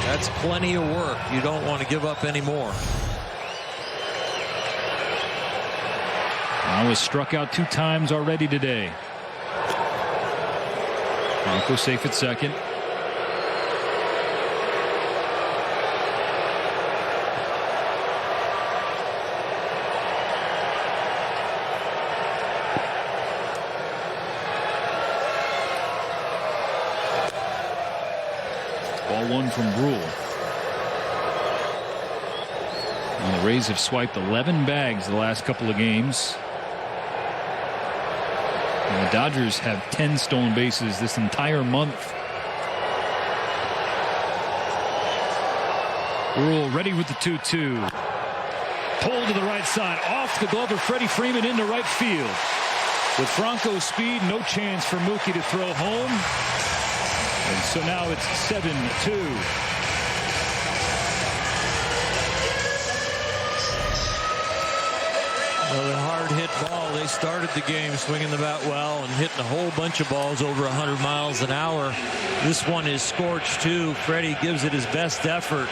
That's plenty of work. You don't want to give up any more. Lau was struck out 2 times already today. Franco safe at second. Ball 1 from Brule. And the Rays have swiped 11 bags the last couple of games. And the Dodgers have 10 stolen bases this entire month. Brule ready with the 2-2. Pulled to the right side, off the glove of Freddie Freeman into right field. With Franco's speed, no chance for Mookie to throw home. And so now it's 7-2. Another hard hit ball. They started the game swinging the bat well and hitting a whole bunch of balls over 100 miles an hour. This one is scorched too. Freddie gives it his best effort.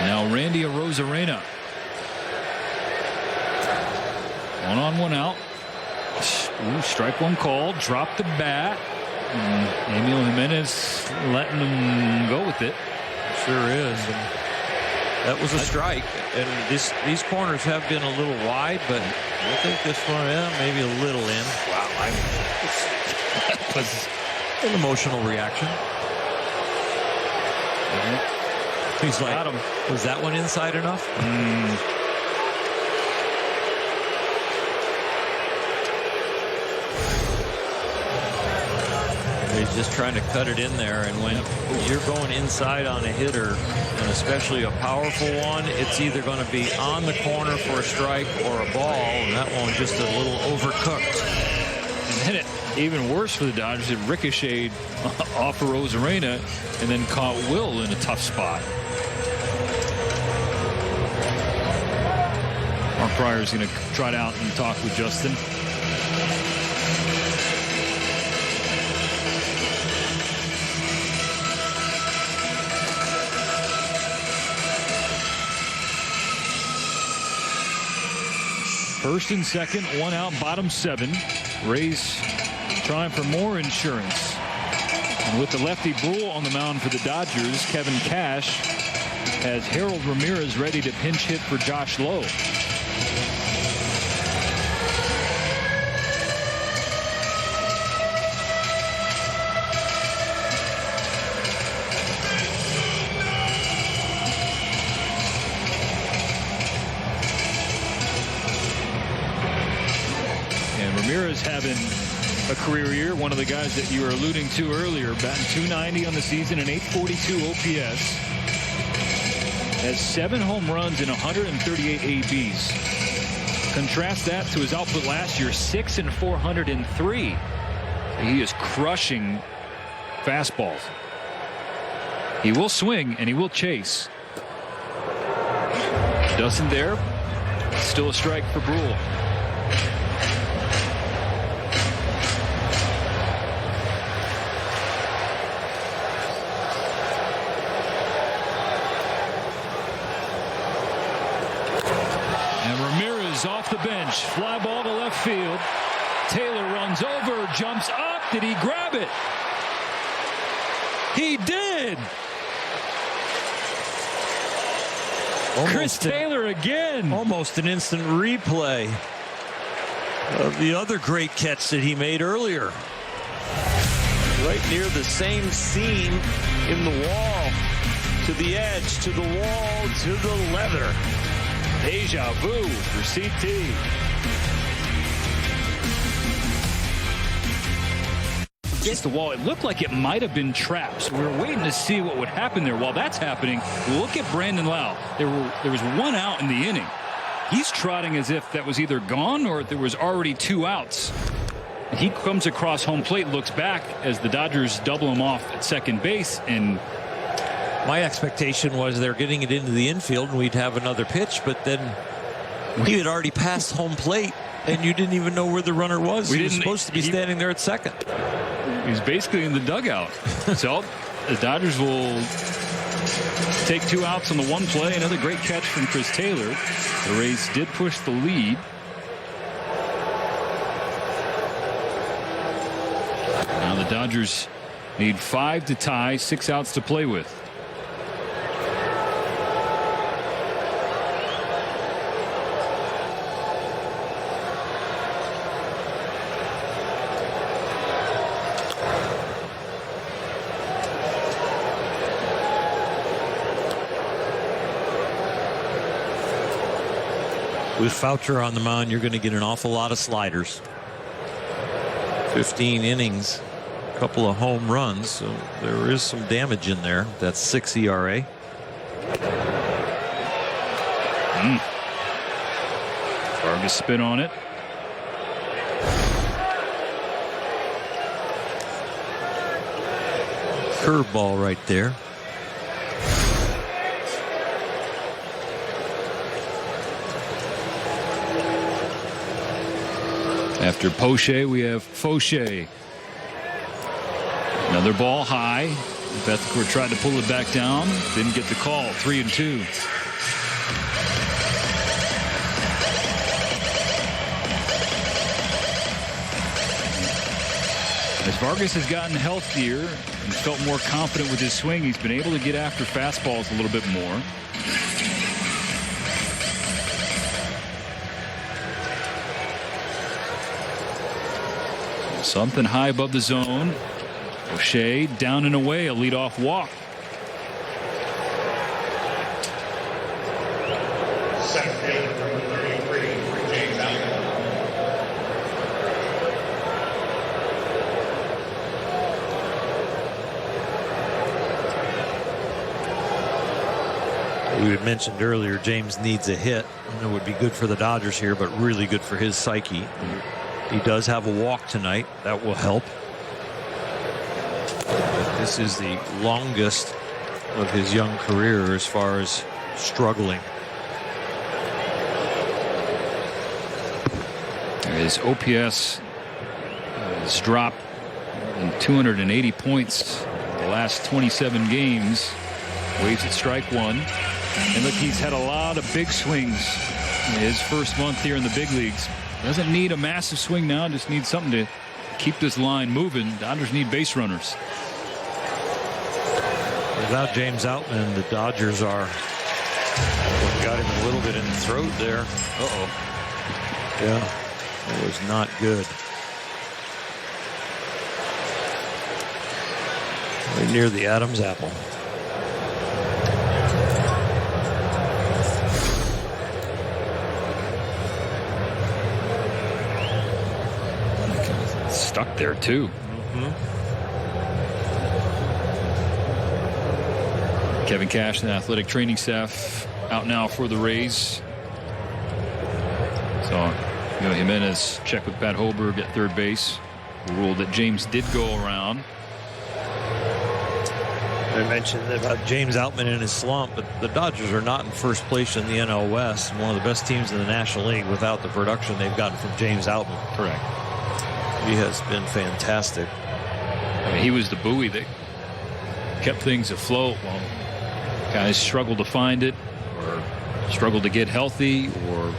Now Randy Arozarena. 1 on 1 out. Ooh, strike 1 called. Dropped the bat. And Emil Jimenez letting him go with it. Sure is. And that was a strike. And these corners have been a little wide, but I think this one, maybe a little in. Wow. That was an emotional reaction. He's like, got him. Was that one inside enough? He's just trying to cut it in there, and when you're going inside on a hitter, and especially a powerful one, it's either going to be on the corner for a strike or a ball, and that one just a little overcooked. And then it even worse for the Dodgers, it ricocheted off of Arozarena and then caught Will in a tough spot. Mark Pryor's going to trot out and talk with Justin. First and second, one out, bottom 7. Rays trying for more insurance. And with the lefty Brule on the mound for the Dodgers, Kevin Cash has Harold Ramirez ready to pinch hit for Josh Lowe. Ramirez having a career year. One of the guys that you were alluding to earlier, batting .290 on the season and .842 OPS. Has 7 home runs and 138 ABs. Contrast that to his output last year, 6 and 403. He is crushing fastballs. He will swing and he will chase. Doesn't there. Still a strike for Brule. Off the bench, fly ball to left field. Taylor runs over, jumps up. Did he grab it? He did. Chris Taylor again. Almost an instant replay of the other great catch that he made earlier. Right near the same seam in the wall. To the edge, to the wall, to the leather. Deja vu for CT. Against the wall, it looked like it might have been trapped. So we were waiting to see what would happen there. While that's happening, look at Brandon Lau. There was 1 out in the inning. He's trotting as if that was either gone or there was already 2 outs. He comes across home plate, looks back as the Dodgers double him off at second base, and my expectation was they're getting it into the infield and we'd have another pitch, but then he had already passed home plate and you didn't even know where the runner was. He was supposed to be standing there at second. He's basically in the dugout. So the Dodgers will take 2 outs on the 1 play. Another great catch from Chris Taylor. The Rays did push the lead. Now the Dodgers need 5 to tie, 6 outs to play with. With Foucher on the mound, you're going to get an awful lot of sliders. 15 innings, a couple of home runs, so there is some damage in there. That's 6 ERA. Vargas spin on it. Curveball right there. After Poche, we have Fauché. Another ball high. Bethencourt tried to pull it back down. Didn't get the call. 3-2. As Vargas has gotten healthier and felt more confident with his swing, he's been able to get after fastballs a little bit more. Something high above the zone. O'Shea down and away, a leadoff walk. Center fielder number 33, James Allen. We had mentioned earlier James needs a hit, and it would be good for the Dodgers here, but really good for his psyche. He does have a walk tonight. That will help. But this is the longest of his young career as far as struggling. His OPS has dropped in 280 points the last 27 games. Waits at strike one. And look, he's had a lot of big swings in his first month here in the big leagues. Doesn't need a massive swing now, just needs something to keep this line moving. Dodgers need base runners. Without James Outman, the Dodgers are got him a little bit in the throat there. Uh-oh. Yeah, it was not good. Right near the Adam's apple. Stuck there too. Kevin Cash and the athletic training staff out now for the Rays. So, Jimenez check with Pat Hoberg at third base. Ruled that James did go around. I mentioned about James Outman in his slump, but the Dodgers are not in first place in the NL West, one of the best teams in the National League without the production they've gotten from James Outman. Correct. He has been fantastic. I mean, he was the buoy that kept things afloat while guys struggled to find it or struggled to get healthy or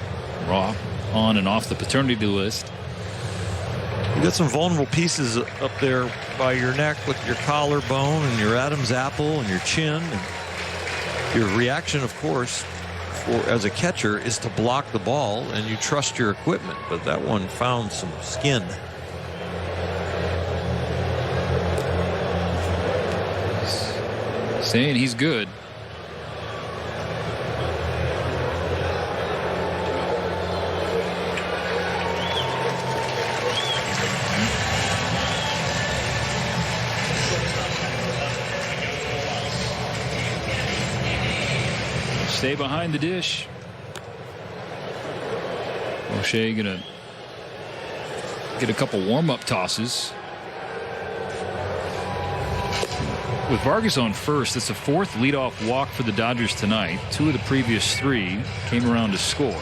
raw on and off the paternity list. You got some vulnerable pieces up there by your neck with your collarbone and your Adam's apple and your chin. And your reaction, of course, as a catcher is to block the ball and you trust your equipment. But that one found some skin. Saying he's good. Stay behind the dish. O'Shea gonna get a couple warm-up tosses. With Vargas on first, it's the fourth leadoff walk for the Dodgers tonight. 2 of the previous 3 came around to score.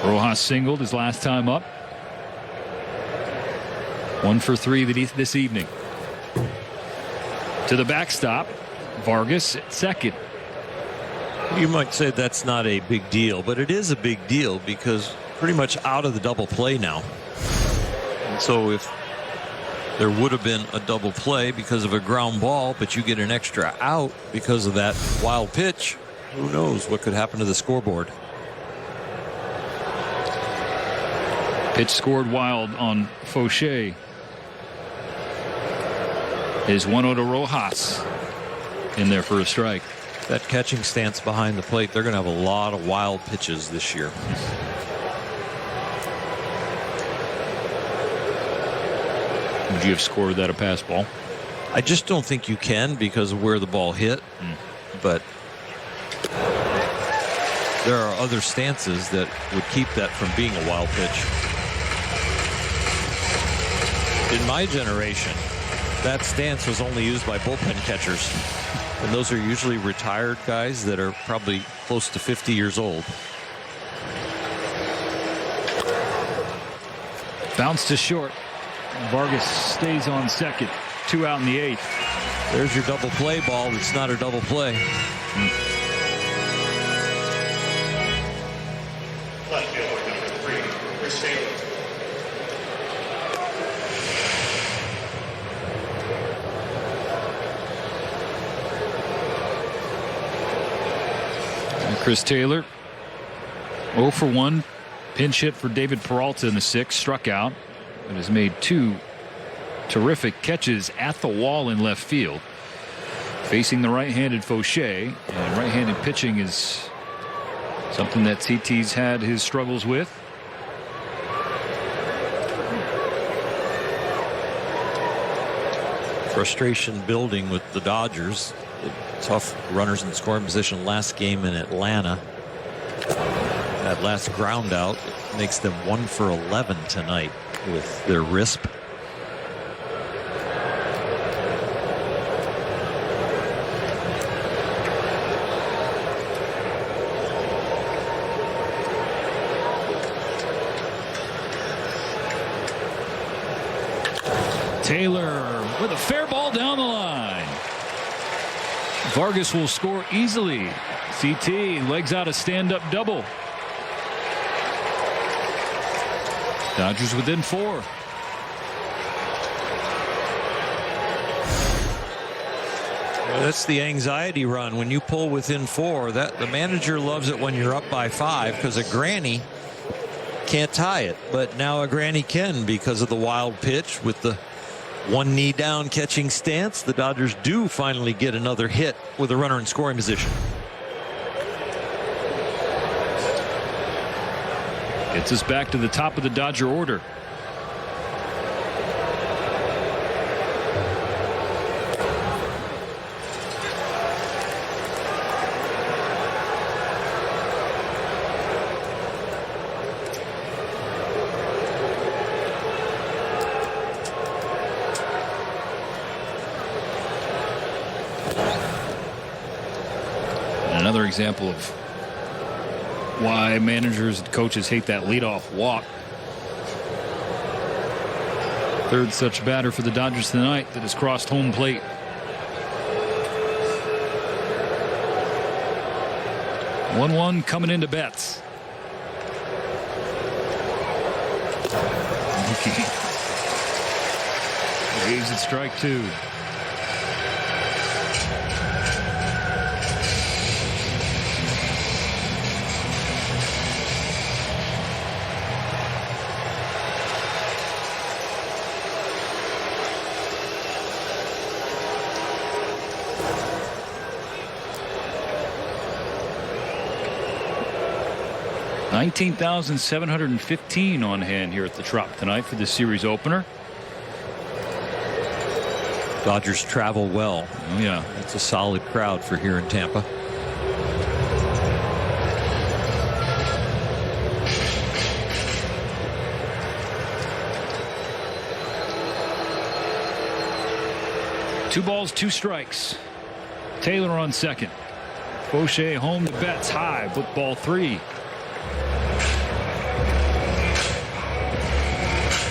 Rojas singled his last time up. 1 for 3 this evening. To the backstop, Vargas at second. You might say that's not a big deal, but it is a big deal because pretty much out of the double play now. And so if there would have been a double play because of a ground ball, but you get an extra out because of that wild pitch, who knows what could happen to the scoreboard. Pitch scored wild on Fauché. Is 1-0 to Rojas in there for a strike. That catching stance behind the plate, they're going to have a lot of wild pitches this year. Would you have scored that a pass ball? I just don't think you can because of where the ball hit. But there are other stances that would keep that from being a wild pitch. In my generation, that stance was only used by bullpen catchers. And those are usually retired guys that are probably close to 50 years old. Bounce to short. Vargas stays on second. 2 out in the 8th. There's your double play ball. It's not a double play. Left fielder number 3, Chris Taylor. Chris Taylor 0 for 1 pinch hit for David Peralta in the 6th, struck out, but has made 2 terrific catches at the wall in left field. Facing the right-handed Fauché, and right-handed pitching is something that CT's had his struggles with. Frustration building with the Dodgers. Tough runners in scoring position last game in Atlanta. That last ground out makes them 1 for 11 tonight with their RISP. Taylor with a fair ball down the line. Vargas will score easily. CT legs out a stand-up double. Dodgers within 4. That's the anxiety run. When you pull within 4, that the manager loves it when you're up by 5 because a granny can't tie it. But now a granny can because of the wild pitch with the one knee down catching stance. The Dodgers do finally get another hit with a runner in scoring position. Gets us back to the top of the Dodger order. Another example of why managers and coaches hate that leadoff walk. Third such batter for the Dodgers tonight that has crossed home plate. One coming into Betts. Waves at strike 2. $19,715 on hand here at the Trop tonight for the series opener. Dodgers travel well. Oh, yeah. It's a solid crowd for here in Tampa. Two balls, 2 strikes. Taylor on second. Fauché home to Betts high with ball 3.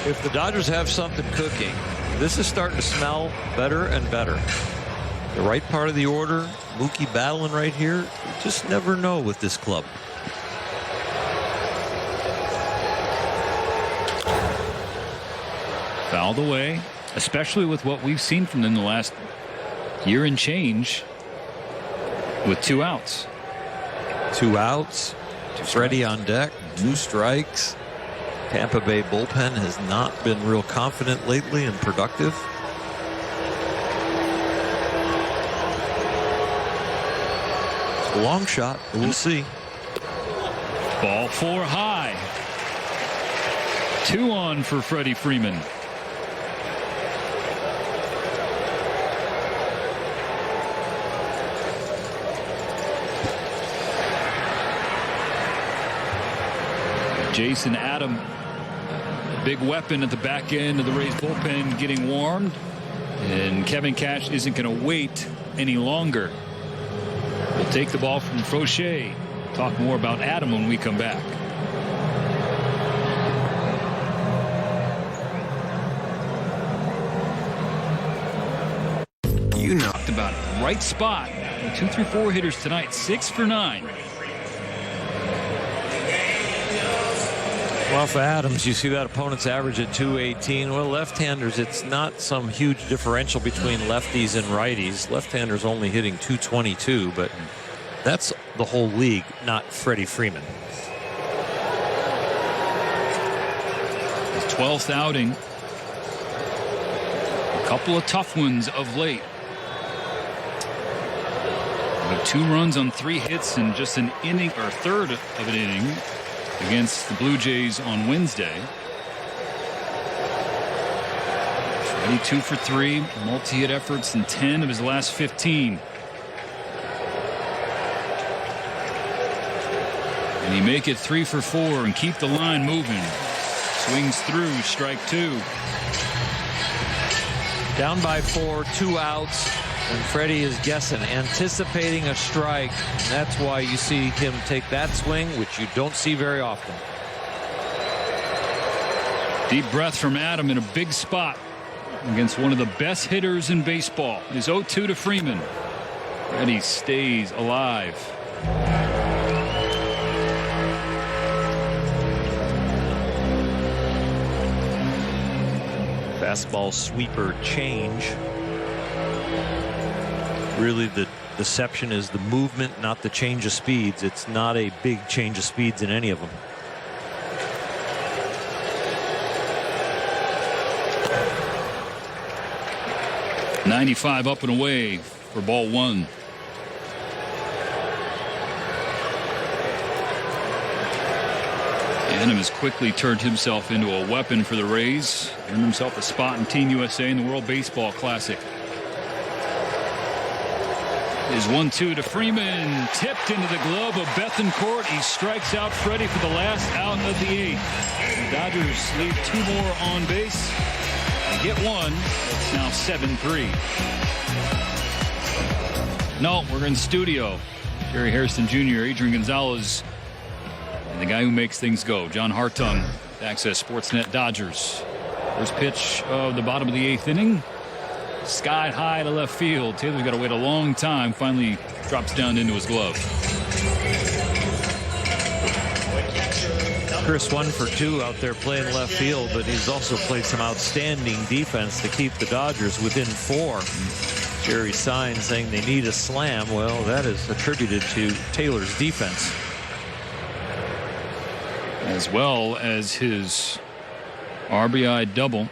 If the Dodgers have something cooking, this is starting to smell better and better. The right part of the order, Mookie battling right here. You just never know with this club. Fouled away, especially with what we've seen from them the last year and change with 2 outs. 2 outs. Freddie on deck. 2 strikes. Tampa Bay bullpen has not been real confident lately and productive. It's a long shot, but we'll see. Ball 4 high. 2 on for Freddie Freeman. Jason Adam, big weapon at the back end of the Rays bullpen, getting warmed, and Kevin Cash isn't going to wait any longer. We'll take the ball from Fauché. Talk more about Adam when we come back. You knocked about it. Right spot. 2, 3, 4 hitters tonight. 6 for 9. Well, for Adams, you see that opponent's average at 218. Well, left-handers, it's not some huge differential between lefties and righties. Left-handers only hitting 222, but that's the whole league, not Freddie Freeman. His 12th outing. A couple of tough ones of late. But 2 runs on 3 hits in just an inning, or a third of an inning, against the Blue Jays on Wednesday. Freddie 2 for 3, multi-hit efforts in 10 of his last 15. And he make it 3 for 4 and keep the line moving. Swings through, strike 2. Down by 4, 2 outs. And Freddie is guessing, anticipating a strike. And that's why you see him take that swing, which you don't see very often. Deep breath from Adam in a big spot. against one of the best hitters in baseball. His 0-2 to Freeman. Freddie stays alive. Fastball sweeper change. Really the deception is the movement, not the change of speeds. It's not a big change of speeds in any of them. .95 up and away for ball one. Adam has quickly turned himself into a weapon for the Rays. Earned himself a spot in Team USA in the World Baseball Classic. Is 1-2 to Freeman, tipped into the glove of Bethancourt. He strikes out Freddie for the last out of the eighth. The Dodgers leave 2 more on base. They get one. It's now 7-3. No, we're in studio. Jerry Hairston Jr., Adrian Gonzalez, and the guy who makes things go, John Hartung, Access Sportsnet Dodgers. First pitch of the bottom of the 8th inning. Sky high to left field. Taylor's got to wait a long time. Finally drops down into his glove. Chris 1 for 2 out there playing left field, but he's also played some outstanding defense to keep the Dodgers within 4. Jerry Sign saying they need a slam. Well, that is attributed to Taylor's defense. As well as his RBI double.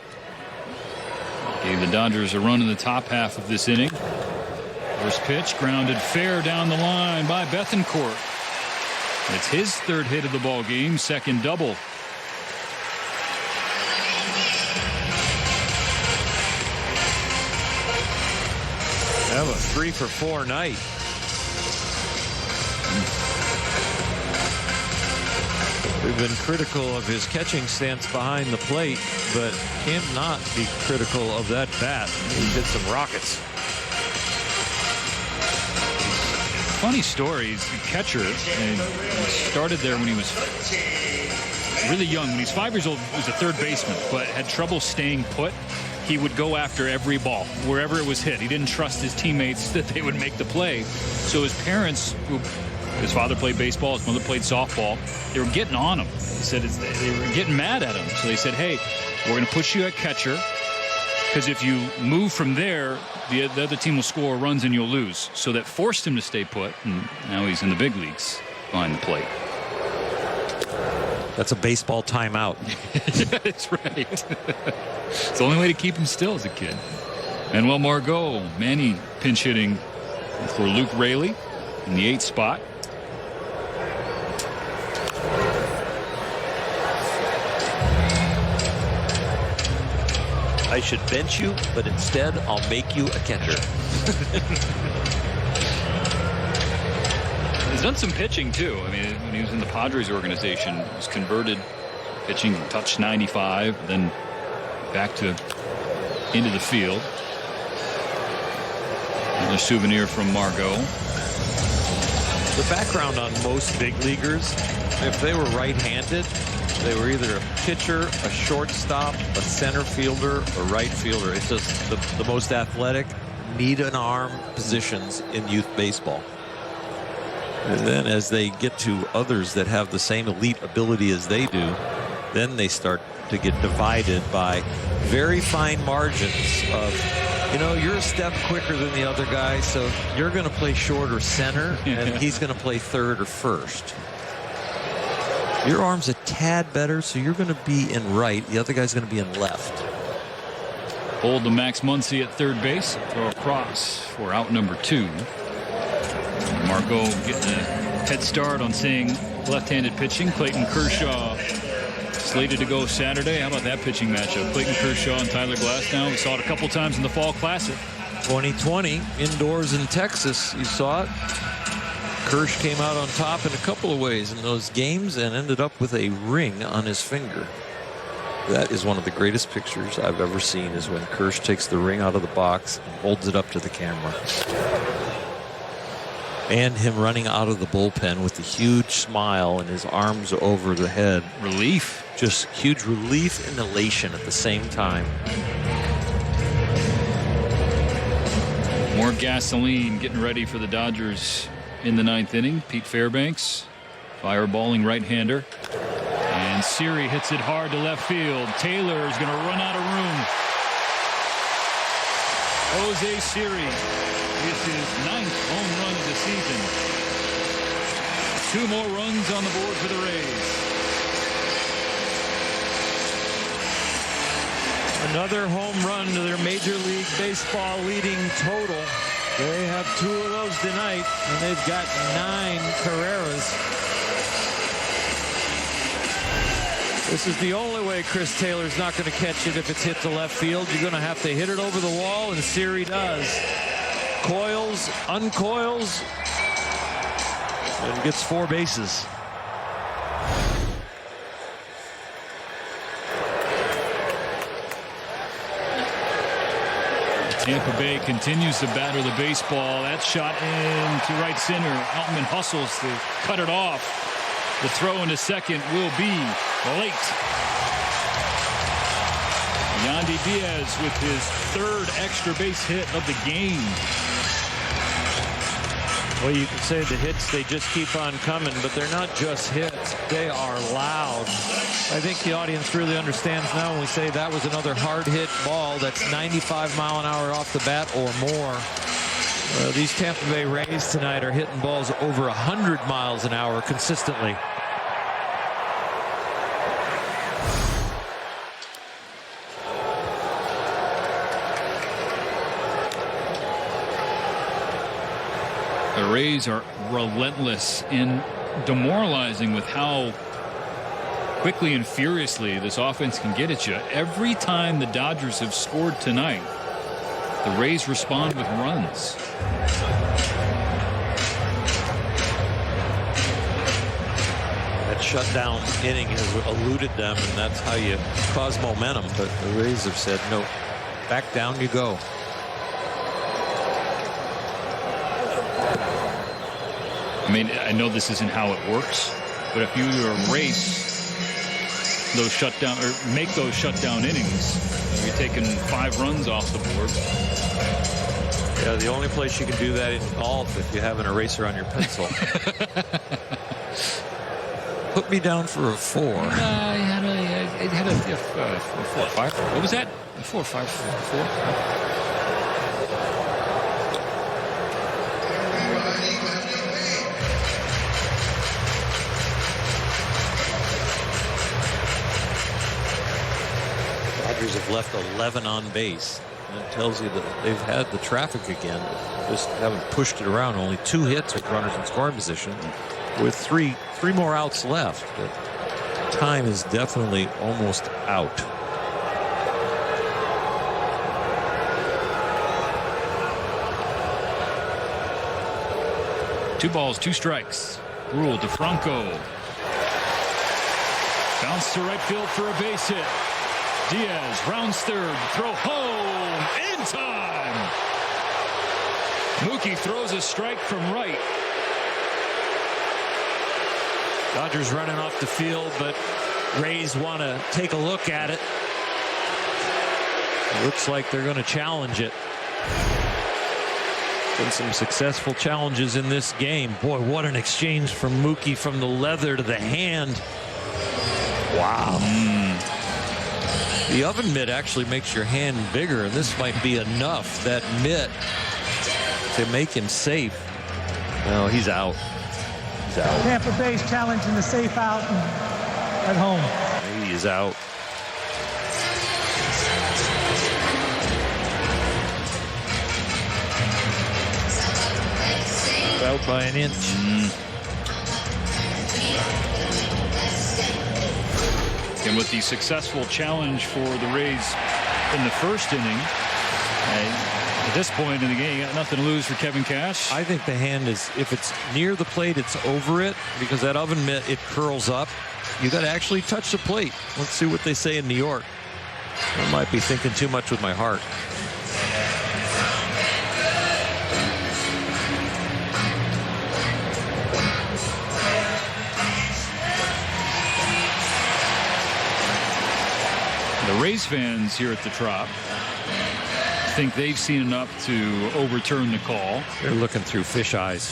Gave the Dodgers a run in the top half of this inning. First pitch grounded fair down the line by Bethancourt. It's his 3rd hit of the ball game, 2nd double. Have a 3 for 4 night. We've been critical of his catching stance behind the plate, but can't not be critical of that bat. He did some rockets. Funny story. He's a catcher, and he started there when he was really young. When he's 5 years old, he was a third baseman, but had trouble staying put. He would go after every ball, wherever it was hit. He didn't trust his teammates that they would make the play. So his parents, his father played baseball, his mother played softball, they were getting on him. He said they were getting mad at him. So they said, hey, we're going to put you at catcher, because if you move from there, the other team will score runs and you'll lose. So that forced him to stay put, and now he's in the big leagues behind the plate. That's a baseball timeout. That's right. It's the only way to keep him still as a kid. Manuel Margot, Manny pinch hitting for Luke Raley in the 8th spot. I should bench you, but instead I'll make you a catcher. He's done some pitching too. I mean, when he was in the Padres organization, he was converted pitching, touched 95, then back to into the field. Another souvenir from Margot. The background on most big leaguers, if they were right-handed, they were either a pitcher, a shortstop, a center fielder, a right fielder. It's just the most athletic, need an arm positions in youth baseball. And then as they get to others that have the same elite ability as they do, then they start to get divided by very fine margins of, you know, you're a step quicker than the other guy, so you're going to play short or center, and he's going to play third or first. Your arm's a tad better, so you're going to be in right. The other guy's going to be in left. Hold to Max Muncy at third base. Throw across for out number 2. Margot getting a head start on seeing left-handed pitching. Clayton Kershaw slated to go Saturday. How about that pitching matchup? Clayton Kershaw and Tyler Glasnow. We saw it a couple times in the Fall Classic. 2020, indoors in Texas. You saw it. Kersh came out on top in a couple of ways in those games and ended up with a ring on his finger. That is one of the greatest pictures I've ever seen, is when Kersh takes the ring out of the box and holds it up to the camera. And him running out of the bullpen with a huge smile and his arms over the head. Relief. Just huge relief and elation at the same time. More gasoline getting ready for the Dodgers in the 9th inning. Pete Fairbanks, fireballing right-hander. And Siri hits it hard to left field. Taylor is going to run out of room. Jose Siri hits his 9th home run of the season. 2 more runs on the board for the Rays. Another home run to their Major League Baseball leading total. They have 2 of those tonight, and they've got 9 Carreras. This is the only way Chris Taylor's not going to catch it if it's hit to left field. You're going to have to hit it over the wall, and Siri does. Coils, uncoils, and gets 4 bases. Tampa Bay continues to batter the baseball. That shot into right center. Outman hustles to cut it off. The throw into second will be late. Yandy Diaz with his 3rd extra base hit of the game. Well, you can say the hits, they just keep on coming, but they're not just hits. They are loud. I think the audience really understands now when we say that was another hard hit ball that's 95 mile an hour off the bat or more. These Tampa Bay Rays tonight are hitting balls over 100 miles an hour consistently. The Rays are relentless in demoralizing with how quickly and furiously this offense can get at you. Every time the Dodgers have scored tonight, the Rays respond with runs. That shutdown inning has eluded them, and that's how you cause momentum. But the Rays have said, no, back down you go. I mean, I know this isn't how it works, but if you erase those shutdown or make those shutdown innings, you're taking 5 runs off the board. Yeah, the only place you can do that in golf if you have an eraser on your pencil. Put me down for a 4. It had a 4 or 5. What was that? 4 or 5? 4. Have left 11 on base. And it tells you that they've had the traffic again, just haven't pushed it around. Only 2 hits with runners in scoring position with three more outs left. But time is definitely almost out. Two balls, 2 strikes. Rule DeFranco. Bounce to right field for a base hit. Diaz rounds third, throw home in time. Mookie throws a strike from right. Dodgers running off the field, but Rays want to take a look at it. It looks like they're going to challenge it. Been some successful challenges in this game. Boy, what an exchange from Mookie from the leather to the hand. Wow. The oven mitt actually makes your hand bigger, and this might be enough, that mitt, to make him safe. No, he's out. He's out. Tampa Bay's challenging the safe out at home. He is out. Out by an inch. And with the successful challenge for the Rays in the first inning, at this point in the game, you got nothing to lose for Kevin Cash. I think the hand is, if it's near the plate, it's over it, because that oven mitt, it curls up. You got to actually touch the plate. Let's see what they say in New York. I might be thinking too much with my heart. The Rays fans here at the Trop think they've seen enough to overturn the call. They're looking through fish eyes.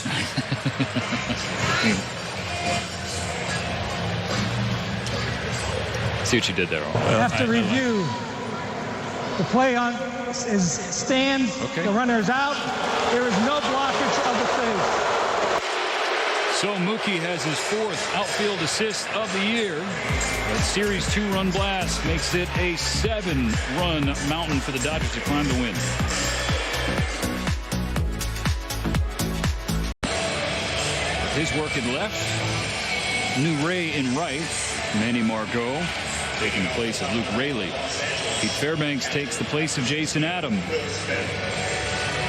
See what you did there. After review, the play on is stand. Okay. The runner is out. There is no blockage of the face. So Mookie has his 4th outfield assist of the year. That series 2-run blast makes it a 7-run mountain for the Dodgers to climb to win. His work at left, New Ray in right, Manny Margot taking the place of Luke Raley. Pete Fairbanks takes the place of Jason Adam.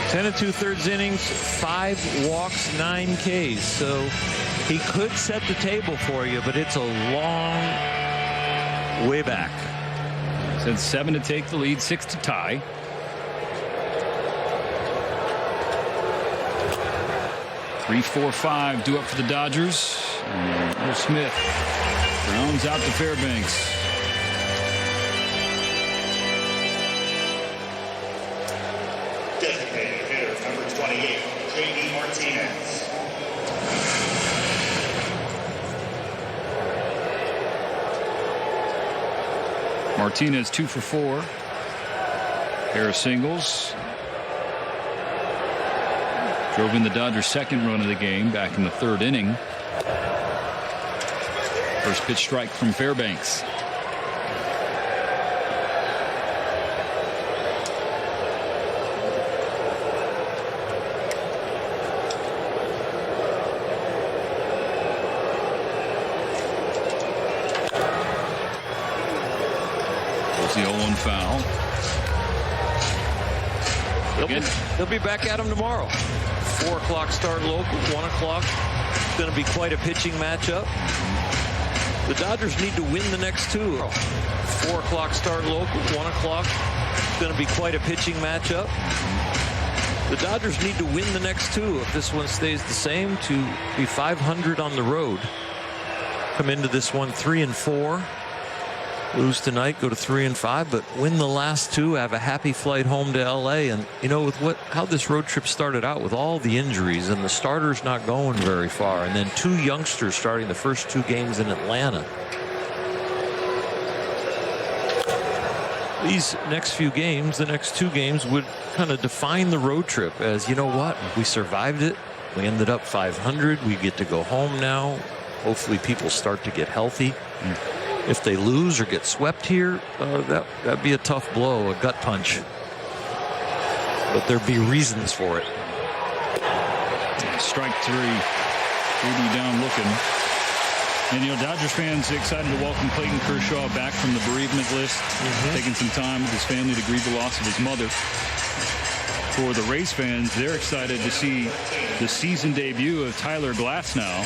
10 2/3 innings, 5 walks, 9 Ks. So he could set the table for you, but it's a long way back. Said 7 to take the lead, 6 to tie. Three, 4, 5 due up for the Dodgers. And Will Smith rounds out to Fairbanks. Designated hitter number 28, J.D. Martinez. Martinez 2 for 4. Pair of singles. Drove in the Dodgers' 2nd run of the game back in the 3rd inning. First pitch strike from Fairbanks. The 0-1 foul. They'll be back at him tomorrow. 4 o'clock start local, 1 o'clock. It's going to be quite a pitching matchup. The Dodgers need to win the next 2. 4 o'clock start local, 1 o'clock. It's going to be quite a pitching matchup. The Dodgers need to win the next 2 if this one stays the same to be 500 on the road. Come into this one 3-4. Lose tonight, go to 3-5, but win the last 2, have a happy flight home to LA. And you know, with how this road trip started out with all the injuries and the starters not going very far, and then 2 youngsters starting the first 2 games in Atlanta. These next few games, the next 2 games, would kind of define the road trip as, you know what, we survived it. We ended up 500. We get to go home now. Hopefully people start to get healthy. If they lose or get swept here, that'd be a tough blow, a gut punch. But there'd be reasons for it. Strike 3. 80 down looking. And, you know, Dodgers fans excited to welcome Clayton Kershaw back from the bereavement list. Taking some time with his family to grieve the loss of his mother. For the Rays fans, they're excited to see the season debut of Tyler Glasnow.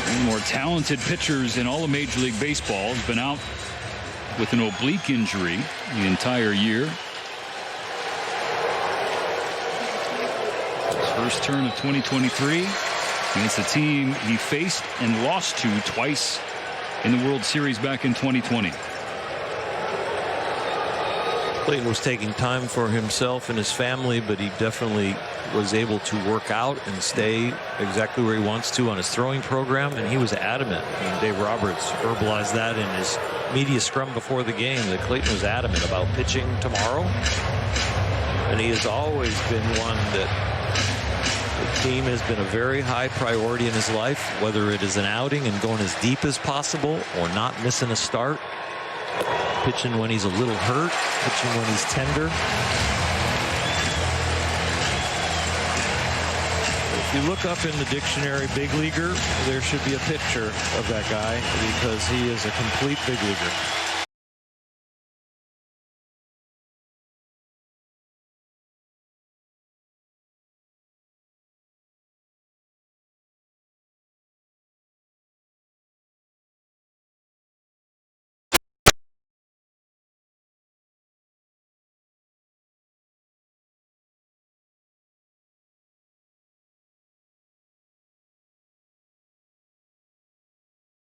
One of the more talented pitchers in all of Major League Baseball. Has been out with an oblique injury the entire year. His first turn of 2023 against the team he faced and lost to twice in the World Series back in 2020. Clayton was taking time for himself and his family, but he definitely was able to work out and stay exactly where he wants to on his throwing program, and he was adamant. I mean, Dave Roberts verbalized that in his media scrum before the game, that Clayton was adamant about pitching tomorrow, and he has always been one that the team has been a very high priority in his life, whether it is an outing and going as deep as possible or not missing a start. Pitching when he's a little hurt, pitching when he's tender. If you look up in the dictionary big leaguer, there should be a picture of that guy because he is a complete big leaguer.